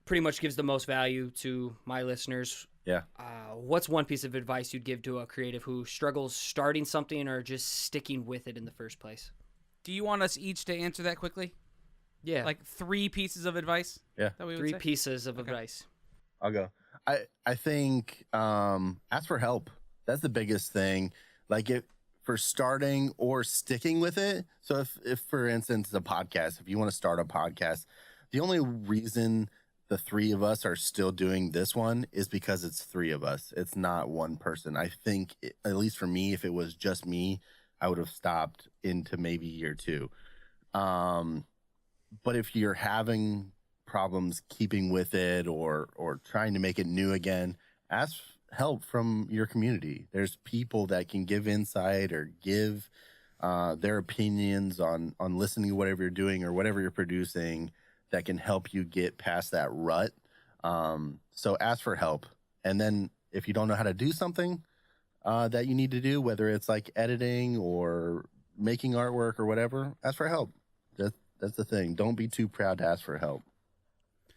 pretty much gives the most value to my listeners. Yeah. What's one piece of advice you'd give to a creative who struggles starting something or just sticking with it in the first place? Do you want us each to answer that quickly? Yeah. Like 3 pieces of advice? Yeah. That we would 3 say? pieces of advice. I'll go. I think ask for help. That's the biggest thing. Like for starting or sticking with it. So if for instance, a podcast, if you want to start a podcast, the only reason the 3 of us are still doing this one is because it's 3 of us. It's not one person. I think, at least for me, if it was just me, I would have stopped into maybe year 2. But if you're having problems keeping with it or trying to make it new again, ask help from your community. There's people that can give insight or give their opinions on listening to whatever you're doing or whatever you're producing that can help you get past that rut. So ask for help. And then if you don't know how to do something that you need to do, whether it's like editing or making artwork or whatever, ask for help. That's the thing. Don't be too proud to ask for help.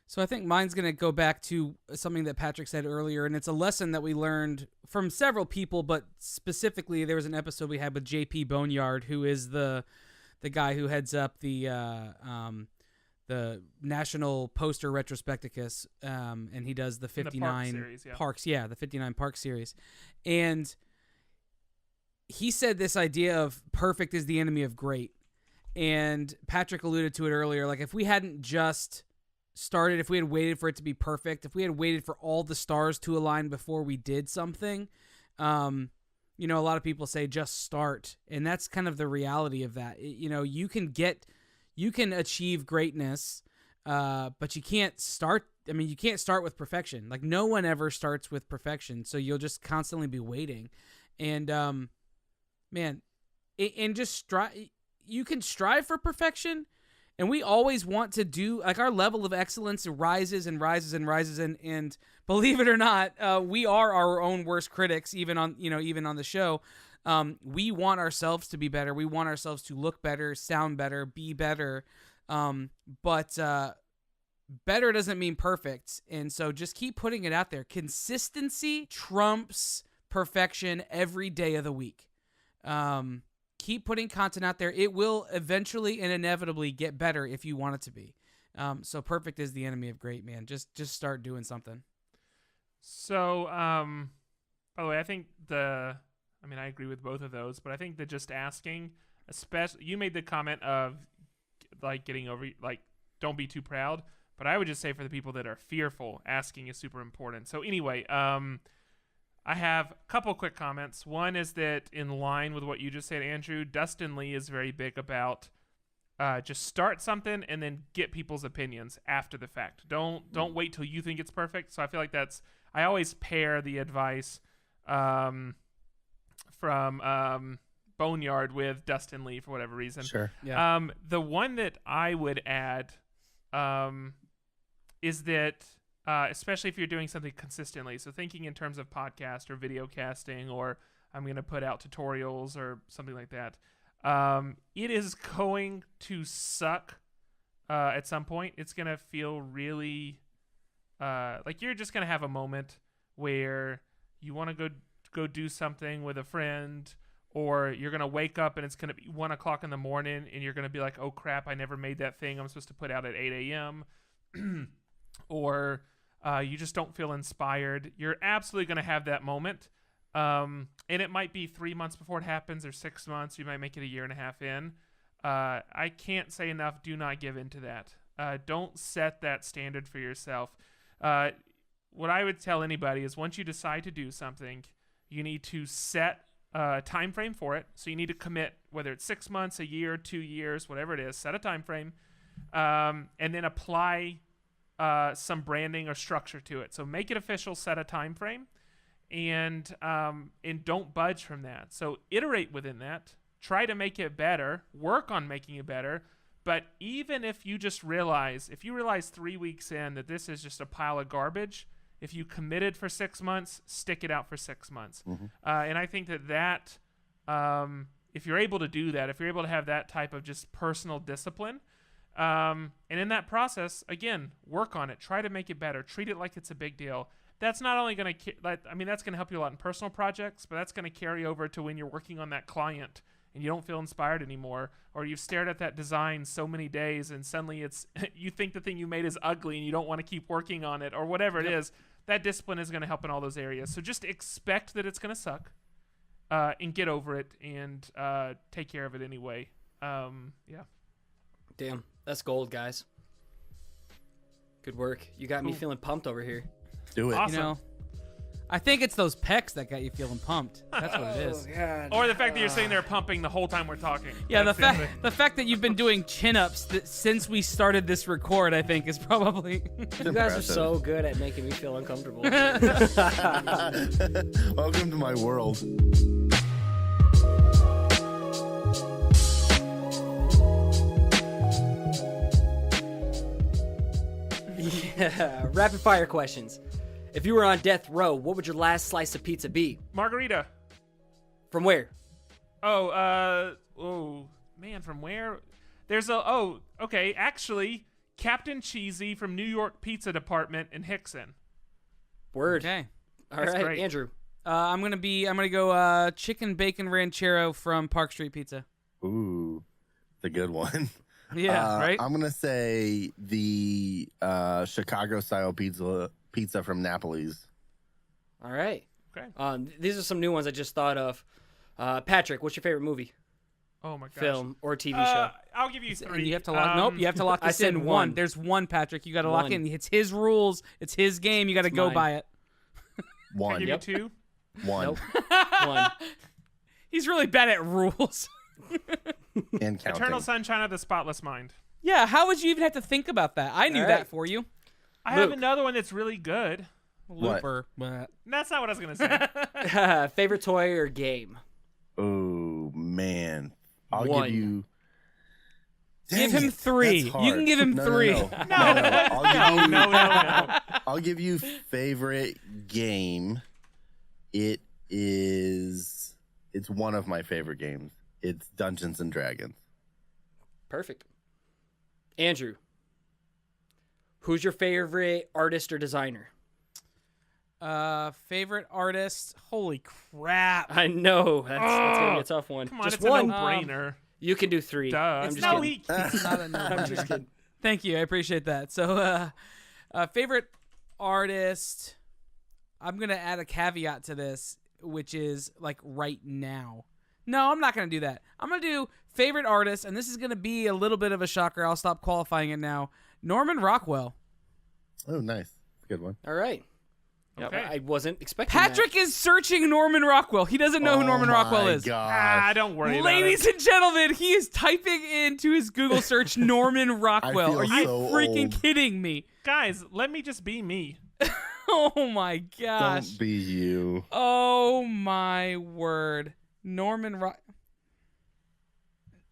So I think mine's going to go back to something that Patrick said earlier, and it's a lesson that we learned from several people, but specifically there was an episode we had with JP Boneyard, who is the guy who heads up the National Poster Retrospecticus, and he does the 59 parks, the 59 Park series. And he said this idea of perfect is the enemy of great. And Patrick alluded to it earlier. Like if we hadn't just started, if we had waited for it to be perfect, if we had waited for all the stars to align before we did something, a lot of people say just start. And that's kind of the reality of that. You can achieve greatness, but you can't start. You can't start with perfection. Like no one ever starts with perfection. So you'll just constantly be waiting. And, just strive. You can strive for perfection, and we always want to do, like, our level of excellence rises and rises and rises, and believe it or not, we are our own worst critics, even on the show. We want ourselves to be better. We want ourselves to look better, sound better, be better. But better doesn't mean perfect. And so just keep putting it out there. Consistency trumps perfection every day of the week. Keep putting content out there. It will eventually and inevitably get better if you want it to be. So perfect is the enemy of great, man. Just start doing something. So, by the way, I think I agree with both of those, but I think that just asking, especially, you made the comment of like getting over, like, don't be too proud. But I would just say for the people that are fearful, asking is super important. So anyway, I have a couple quick comments. One is that in line with what you just said, Andrew, Dustin Lee is very big about just start something and then get people's opinions after the fact. Don't wait till you think it's perfect. So I feel like I always pair the advice from Boneyard with Dustin Lee for whatever reason. Sure. Yeah. The one that I would add is that especially if you're doing something consistently, so thinking in terms of podcast or video casting, or I'm going to put out tutorials or something like that, it is going to suck at some point. It's going to feel really like you're just going to have a moment where you want to go do something with a friend, or you're going to wake up and it's going to be 1 o'clock in the morning and you're going to be like, oh crap, I never made that thing I'm supposed to put out at 8 a.m. or you just don't feel inspired. You're absolutely going to have that moment. And it might be 3 months before it happens, or 6 months. You might make it a year and a half in. I can't say enough. Do not give in to that. Don't set that standard for yourself. What I would tell anybody is once you decide to do something, you need to set a time frame for it. So you need to commit, whether it's 6 months, a year, 2 years, whatever it is, set a time frame, and then apply some branding or structure to it. So make it official, set a time frame, and don't budge from that. So iterate within that, try to make it better, work on making it better. But even if you realize 3 weeks in that this is just a pile of garbage, if you committed for 6 months, stick it out for 6 months. Mm-hmm. And I think that if you're able to do that, if you're able to have that type of just personal discipline, and in that process, again, work on it, try to make it better, treat it like it's a big deal. That's not only going to, that's going to help you a lot in personal projects, but that's going to carry over to when you're working on that client and you don't feel inspired anymore, or you've stared at that design so many days and suddenly you think the thing you made is ugly and you don't want to keep working on it, or whatever it is. That discipline is going to help in all those areas. So just expect that it's going to suck, and get over it, and take care of it anyway. Yeah. Damn, that's gold, guys. Good work. You got me feeling pumped over here. Do it. Awesome. You know, I think it's those pecs that got you feeling pumped. That's what it is. God. Or the fact that you're sitting there pumping the whole time we're talking. Yeah, That's the fact that you've been doing chin-ups since we started this record, I think, is probably... You guys are so good at making me feel uncomfortable. Welcome to my world. Yeah, rapid fire questions. If you were on death row, what would your last slice of pizza be? Margarita. From where? Oh, man, from where? Okay, actually, Captain Cheesy from New York Pizza Department in Hickson. Word. Okay. All That's right, great. Andrew. I'm gonna go chicken bacon ranchero from Park Street Pizza. Ooh, the good one. Yeah, right? I'm gonna say the Chicago style pizza from Napoli's. All right. Okay. These are some new ones I just thought of. Patrick, what's your favorite movie, Oh, my gosh. film, or TV show? I'll give you 3. And you have to lock. Nope, you have to lock I this said in. one. There's one, Patrick. You got to lock One. in. It's his rules. It's his game. You got to go mine. by it. One. I'll give you 2. One. Nope. One. He's really bad at rules. And counting. Eternal Sunshine of the Spotless Mind. Yeah, how would you even have to think about that? I knew All that right. for you. I have Luke. another one that's really good. What? Looper. But... That's not what I was going to say. Favorite toy or game? Oh man, I'll One. give you. Give Dang him it, 3. that's You hard. can give him 3. No. No. I'll give you favorite game. It is it's one of my favorite games. It's Dungeons and Dragons. Perfect. Andrew, who's your favorite artist or designer? Favorite artist? Holy crap! I know that's gonna be a tough one. Come on, Just it's one. a no-brainer. You can do 3. Duh. I'm It's just no kidding. It's not a no-brainer. I'm just kidding. Thank you, I appreciate that. So, favorite artist? I'm gonna add a caveat to this, which is like right now. No, I'm not gonna do that. I'm gonna do favorite artist, and this is gonna be a little bit of a shocker. I'll stop qualifying it now. Norman Rockwell. Oh, nice. Good one. All right. Okay. I wasn't expecting Patrick is searching Norman Rockwell. He doesn't know who Norman Rockwell is. Don't worry about Ladies it. and gentlemen, he is typing into his Google search Norman Rockwell. feel Are you so freaking old. kidding me? Guys, let me just be me. Oh my gosh. Don't be you. Oh my word. Norman Rock.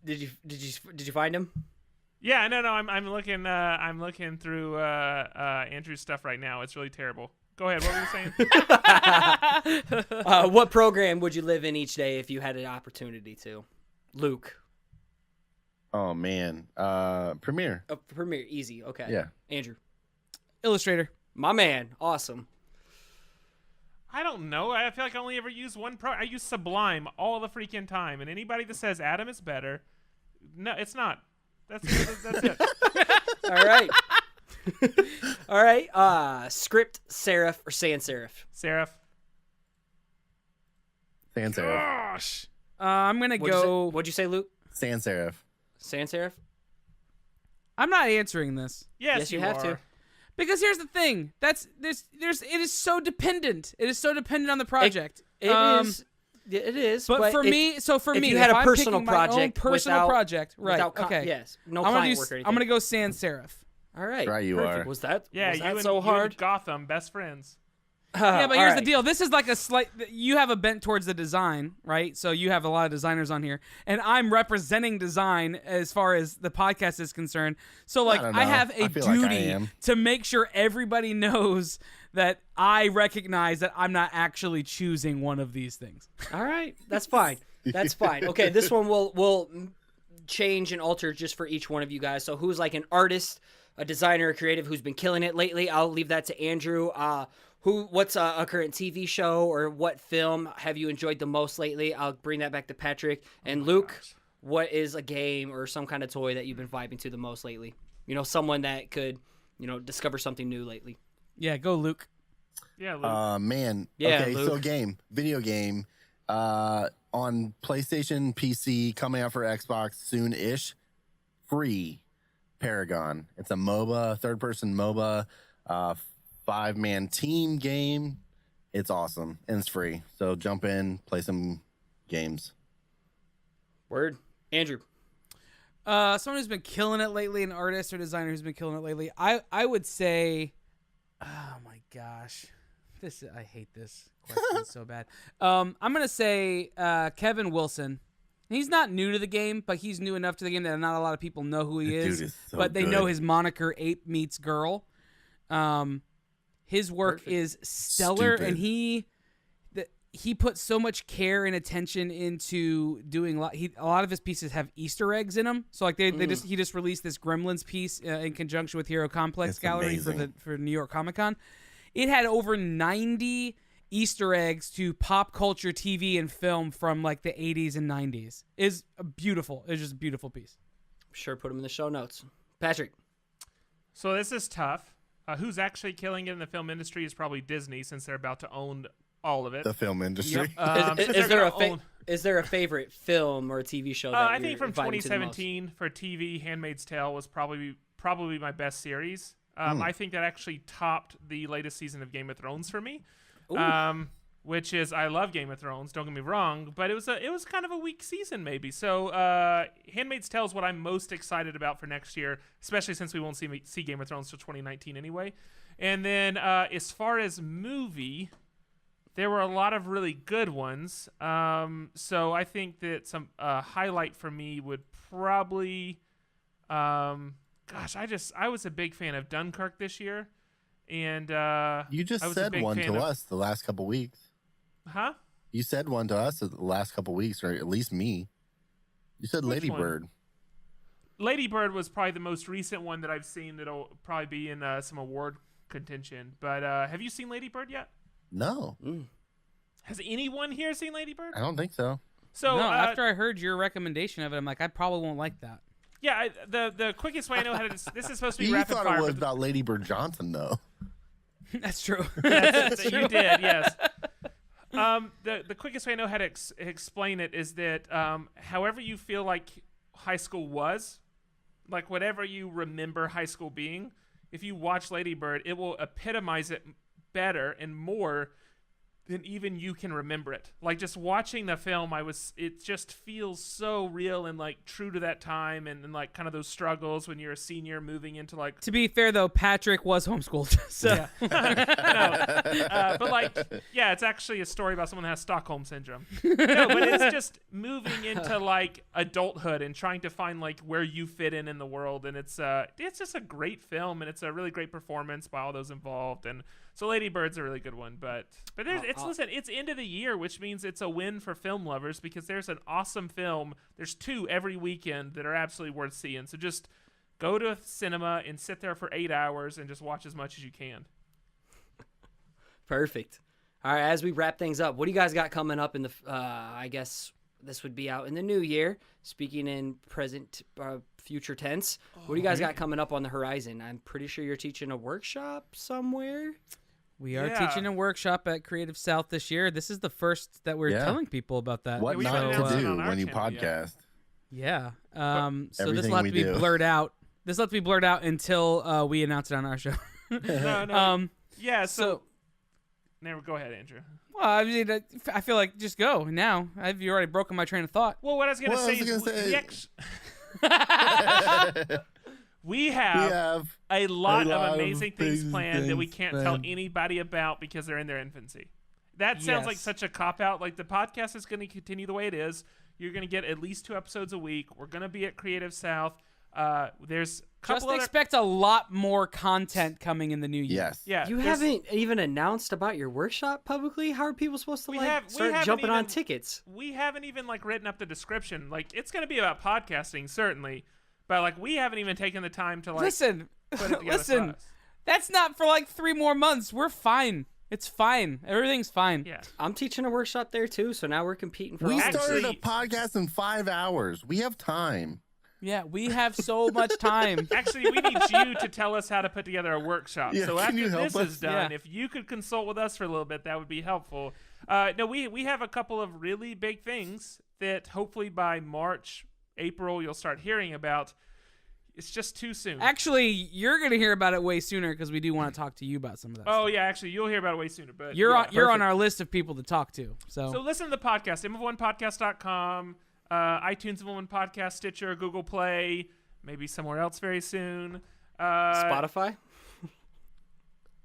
Did you find him? Yeah, no, I'm looking through Andrew's stuff right now. It's really terrible. Go ahead. What were you saying? What program would you live in each day if you had an opportunity to? Luke. Oh man. Premiere. Premiere, easy. Okay. Yeah. Andrew. Illustrator. My man. Awesome. I don't know. I feel like I only ever use one I use Sublime all the freaking time, and anybody that says Atom is better, no, it's not. That's it. All right. All right. Script, serif, or sans serif? Seraph. Sans serif. Gosh. I'm going to go. What'd you say, Luke? Sans serif. Sans serif? I'm not answering this. Yes, you have are. to. Because here's the thing. It is so dependent. It is so dependent on the project. It is. It is. But for if me, if if you had a I'm personal picking my own project personal without- project, right? without Okay. Yes. No I'm client work or anything. I'm gonna go sans serif. All right. Right, you Perfect. are. Was that? Yeah, was you that and, so you hard? and Gotham, best friends. Yeah, but All here's the right. deal. This is like a slight. You have a bent towards the design, right? So you have a lot of designers on here, and I'm representing design as far as the podcast is concerned. So like, don't I know. have a I feel like I duty am. to make sure everybody knows that I recognize that I'm not actually choosing one of these things. All right. That's fine. That's fine. Okay, this one will change and alter just for each one of you guys. So who's like an artist, a designer, a creative who's been killing it lately? I'll leave that to Andrew. What's a current TV show or what film have you enjoyed the most lately? I'll bring that back to Patrick. And Luke, what is a game or some kind of toy that you've been vibing to the most lately? You know, someone that could, discover something new lately. Yeah, go Luke. Yeah, Luke. Man. Yeah, okay, so Luke. video game. On PlayStation, PC, coming out for Xbox soon-ish. Free. Paragon. It's a MOBA, third-person MOBA, 5-man team game. It's awesome and it's free. So jump in, play some games. Word. Andrew. Someone who's been killing it lately, an artist or designer who's been killing it lately. I would say, oh my gosh, I hate this question so bad. I'm gonna say Kevin Wilson. He's not new to the game, but he's new enough to the game that not a lot of people know who he That is. dude is so but they good. know his moniker, Ape Meets Girl. His work Perfect. is stellar, Stupid. and he put so much care and attention into doing a lot of his pieces have Easter eggs in them. So like he just released this Gremlins piece in conjunction with Hero Complex It's Gallery amazing. for New York Comic Con. It had over 90 Easter eggs to pop culture TV and film from like the 80s and 90s. It's beautiful. It's just a beautiful piece. Sure, put them in the show notes. Patrick. So this is tough. Who's actually killing it in the film industry is probably Disney, since they're about to own all of it. The film industry. Since Is they're there gonna own- is there a favorite film or TV show that I you're think from vibing to the most? 2017 for TV, Handmaid's Tale was probably my best series. I think that actually topped the latest season of Game of Thrones for me. Which is, I love Game of Thrones, don't get me wrong, but it was kind of a weak season maybe. So Handmaid's Tale is what I'm most excited about for next year, especially since we won't see Game of Thrones till 2019 anyway. And then as far as movie, there were a lot of really good ones. So I think that some highlight for me would probably, I was a big fan of Dunkirk this year. And You just I was a said big one fan to of- us the last couple weeks. Huh? You said one to us the last couple weeks, or at least me. You said Which Lady one? Bird. Lady Bird was probably the most recent one that I've seen that'll probably be in some award contention. But have you seen Lady Bird yet? No, Has anyone here seen Lady Bird? I don't think so. So No, after I heard your recommendation of it, I'm like, I probably won't like that. yeah, the quickest way I know how to this is supposed to be You rapid thought fire. it was but about Lady Bird Johnson, though. That's true. That's you did, yes. The quickest way I know how to explain it is that however you feel like high school was, like whatever you remember high school being, if you watch Lady Bird, it will epitomize it better and more than even you can remember it. Like just watching the film, it just feels so real and like true to that time and like kind of those struggles when you're a senior moving into like. To be fair, though, Patrick was homeschooled. So Yeah. But like, yeah, it's actually a story about someone that has Stockholm syndrome. No, but it's just moving into like adulthood and trying to find like where you fit in the world. And it's just a great film and it's a really great performance by all those involved. And so Lady Bird's a really good one, but listen, it's end of the year, which means it's a win for film lovers because there's an awesome film. There's 2 every weekend that are absolutely worth seeing. So just go to a cinema and sit there for 8 hours and just watch as much as you can. Perfect. All right, as we wrap things up, what do you guys got coming up in the? I guess this would be out in the new year. Speaking in present, future tense, what do you guys got coming up on the horizon? I'm pretty sure you're teaching a workshop somewhere. we are Yeah. teaching a workshop at Creative South this year. This is the first that we're Yeah. telling people about that. What we not haven't announced to it do on our when you channel yet. podcast. Yeah. So this Everything will have we to be do. blurred out. This will have to be blurred out until we announce it on our show. No. Yeah. So, so go ahead, Andrew. well, I mean, I feel like just go now. You've already broken my train of thought. Well, what I was gonna Well, I say was is gonna say- we We have have a lot a lot of of amazing things things planned that we can't tell planned. anybody about because they're in their infancy. That sounds like Yes. such a cop out. Like the podcast is going to continue the way it is. You're going to get at least 2 episodes a week. We're going to be at Creative South. There's a couple Just other. expect a lot more content coming in the new year. yes. Yeah, You there's- haven't even announced about your workshop publicly. How are people supposed to We like have- we start haven't jumping on even- tickets? We haven't even like written up the description. Like it's going to be about podcasting certainly, but like we haven't even taken the time to like Listen, put it together for listen. us. That's not for like 3 more months. We're fine. It's fine. Everything's fine. Yeah. I'm teaching a workshop there too, so now we're competing for. We all started a Actually- podcast in 5 hours. We have time. Yeah, we have so much time. Actually, we need you to tell us how to put together a workshop. Yeah, So can after you help this us? is done, Yeah. if you could consult with us for a little bit, that would be helpful. No, we have a couple of really big things that hopefully by March, April, you'll start hearing about. It's just too soon. Actually, you're gonna hear about it way sooner because we do want to talk to you about some of that. Oh stuff. yeah, actually, you'll hear about it way sooner. But You're yeah. on you're on our list of people to talk to. So listen to the podcast, m1podcast.com, iTunes M1 Podcast, Stitcher, Google Play, maybe somewhere else very soon. Spotify.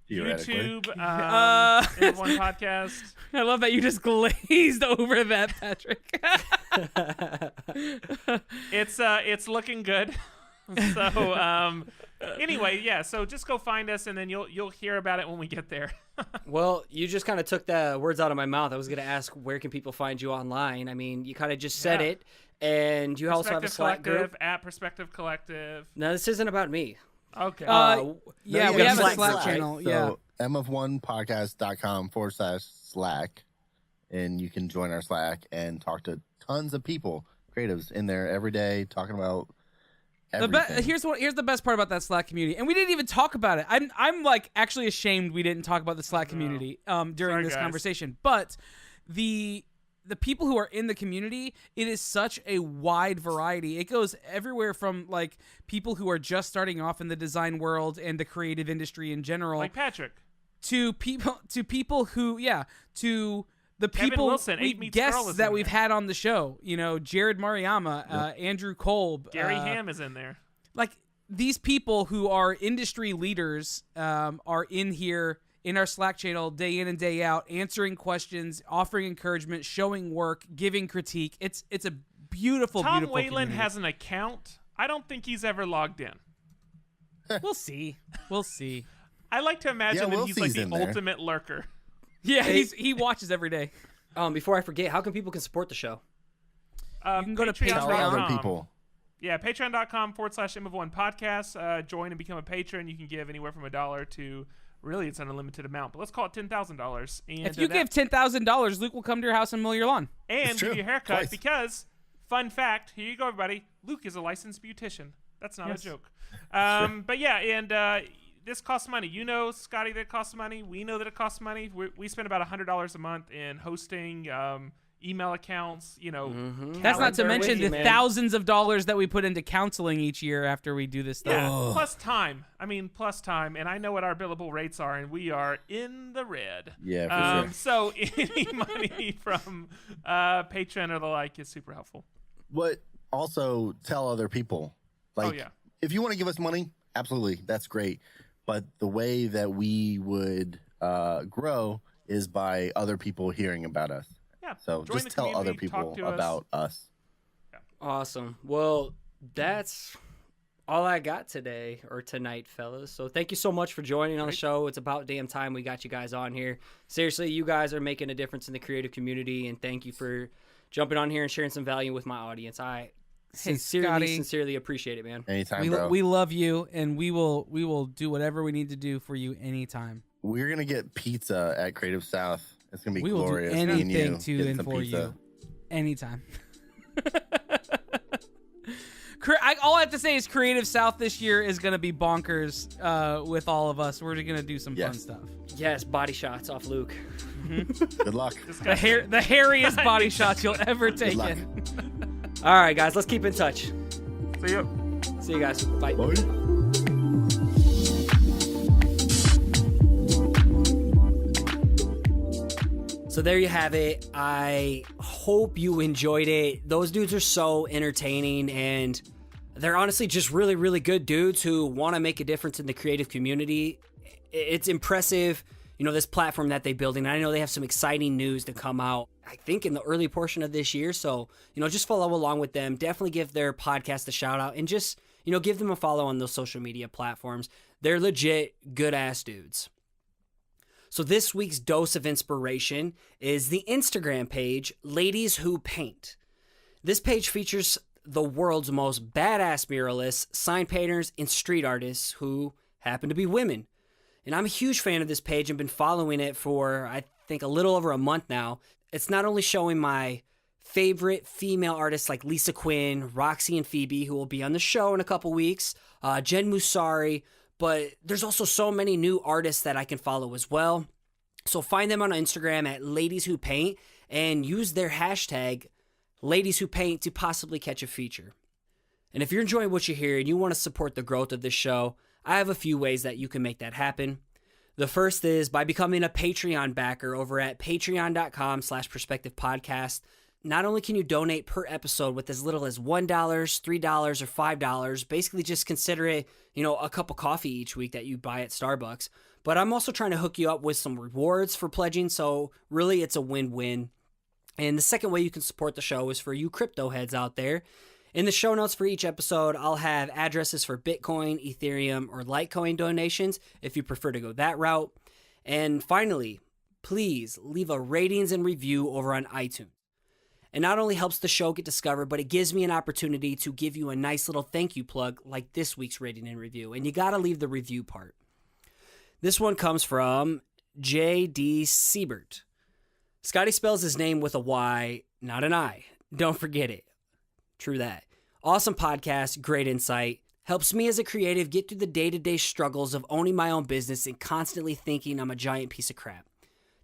Theoretically. YouTube, Uh, M1 Podcast. I love that you just glazed over that, Patrick. It's looking good. So anyway, yeah. So just go find us, and then you'll hear about it when we get there. Well, you just kind of took the words out of my mouth. I was going to ask, where can people find you online? I mean, you kind of just said Yeah. it, and you also have a Perspective Slack Collective group. at Perspective Collective. No, this isn't about me. Okay. Yeah, No, we you have got a Slack Slack, channel. right? Yeah. So mf1podcast.com/Slack, and you can join our Slack and talk to tons of people, creatives in there every day, talking about everything. Here's the best part about that Slack community, and we didn't even talk about it. I'm like actually ashamed we didn't talk about the Slack community during Sorry, this guys. conversation. But the people who are in the community, it is such a wide variety. It goes everywhere from like people who are just starting off in the design world and the creative industry in general, like Patrick. to people who to the Kevin people Wilson, Eight Meets Girl guests is that in we've there. had on the show. You know, Jared Mariama, Andrew Kolb, Gary Ham is in there. like these people who are industry leaders are in here in our Slack channel day in and day out, answering questions, offering encouragement, showing work, giving critique. It's a beautiful, Tom beautiful Whalen community. has an account. I don't think he's ever logged in. We'll see. I I like to imagine Yeah, that he's like Willsie's the in there. ultimate lurker. Yeah, he watches every day. Before I forget, how can people support the show? You can go to Tell other Patreon. people. Yeah, patreon.com/M1 podcast. Join and become a patron. You can give anywhere from $1 to, really, it's an unlimited amount, but let's call it $10,000. And If you give $10,000, Luke will come to your house and mow your lawn. and It's give true. you a haircut Twice. because, fun fact, here you go, everybody. Luke is a licensed beautician. That's not Yes. a joke. But yeah, and this costs money. You know, Scotty, that it costs money. We know that it costs money. We spend about $100 a month in hosting, email accounts, That's not to there with mention you, the man. thousands of dollars that we put into counseling each year after we do this stuff. Yeah, plus time. Plus time. And I know what our billable rates are, and we are in the red. Yeah, for sure. So any money from Patreon or the like is super helpful. What also tell other people. Like, Oh, yeah. if you want to give us money, absolutely, that's great. But the way that we would grow is by other people hearing about us. Yeah. So join just the tell other community, talk people to us. about us. Awesome. Well, that's all I got today or tonight, fellas. So thank you so much for joining on the show. It's about damn time we got you guys on here. Seriously, you guys are making a difference in the creative community, and thank you for jumping on here and sharing some value with my audience. I Scotty. sincerely appreciate it, man. Anytime, bro. We love you, and we will do whatever we need to do for you anytime. We're gonna get pizza at Creative South. It's gonna be We will do glorious. Me and anything you to get and some for pizza. you, anytime. All I have to say is Creative South this year is going to be bonkers with all of us. We're going to do some fun Yes. stuff. Yes, body shots off Luke. Good luck. The hairiest body shots you'll ever take luck. in. All right, guys, let's keep in touch. See you. See you guys. Bye. Bye. So there you have it. I hope you enjoyed it. Those dudes are so entertaining, and they're honestly just really, really good dudes who want to make a difference in the creative community. It's impressive, this platform that they're building. I know they have some exciting news to come out, I think, in the early portion of this year. So, just follow along with them. Definitely give their podcast a shout out, and just, give them a follow on those social media platforms. They're legit good-ass dudes. So this week's dose of inspiration is the Instagram page, Ladies Who Paint. This page features the world's most badass muralists, sign painters, and street artists who happen to be women. And I'm a huge fan of this page and been following it for, I think, a little over a month now. It's not only showing my favorite female artists like Lisa Quinn, Roxy and Phoebe, who will be on the show in a couple weeks, Jen Musari, but there's also so many new artists that I can follow as well. So find them on Instagram at Ladies Who Paint and use their hashtag Ladies Who Paint to possibly catch a feature. And if you're enjoying what you hear and you want to support the growth of this show, I have a few ways that you can make that happen. The first is by becoming a Patreon backer over at patreon.com/perspectivepodcast. Not only can you donate per episode with as little as $1, $3, or $5, basically just consider it, a cup of coffee each week that you buy at Starbucks. But I'm also trying to hook you up with some rewards for pledging, so really it's a win-win. And the second way you can support the show is for you crypto heads out there. In the show notes for each episode, I'll have addresses for Bitcoin, Ethereum, or Litecoin donations if you prefer to go that route. And finally, please leave a ratings and review over on iTunes. It not only helps the show get discovered, but it gives me an opportunity to give you a nice little thank you plug like this week's rating and review. And you got to leave the review part. This one comes from J.D. Siebert. Scotty spells his name with a Y, not an I. Don't forget it. True that. Awesome podcast, great insight. Helps me as a creative get through the day-to-day struggles of owning my own business and constantly thinking I'm a giant piece of crap.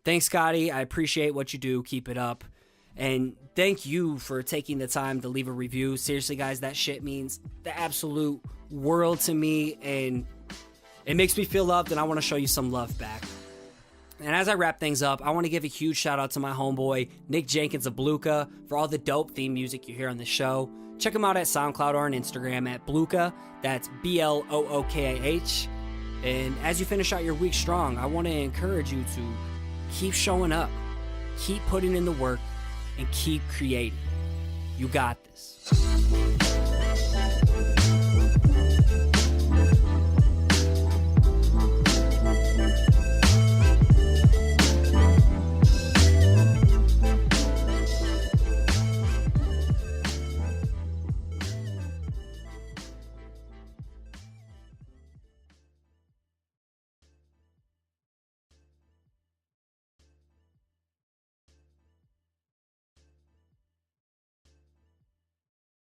Thanks, Scotty. I appreciate what you do. Keep it up. And thank you for taking the time to leave a review. Seriously, guys, that shit means the absolute world to me, and it makes me feel loved, and I want to show you some love back. And as I wrap things up, I want to give a huge shout out to my homeboy, Nick Jenkins of Blookah, for all the dope theme music you hear on the show. Check him out at SoundCloud or on Instagram at Blookah. That's BLOOKAH. And as you finish out your week strong, I want to encourage you to keep showing up, keep putting in the work, and keep creating. You got this.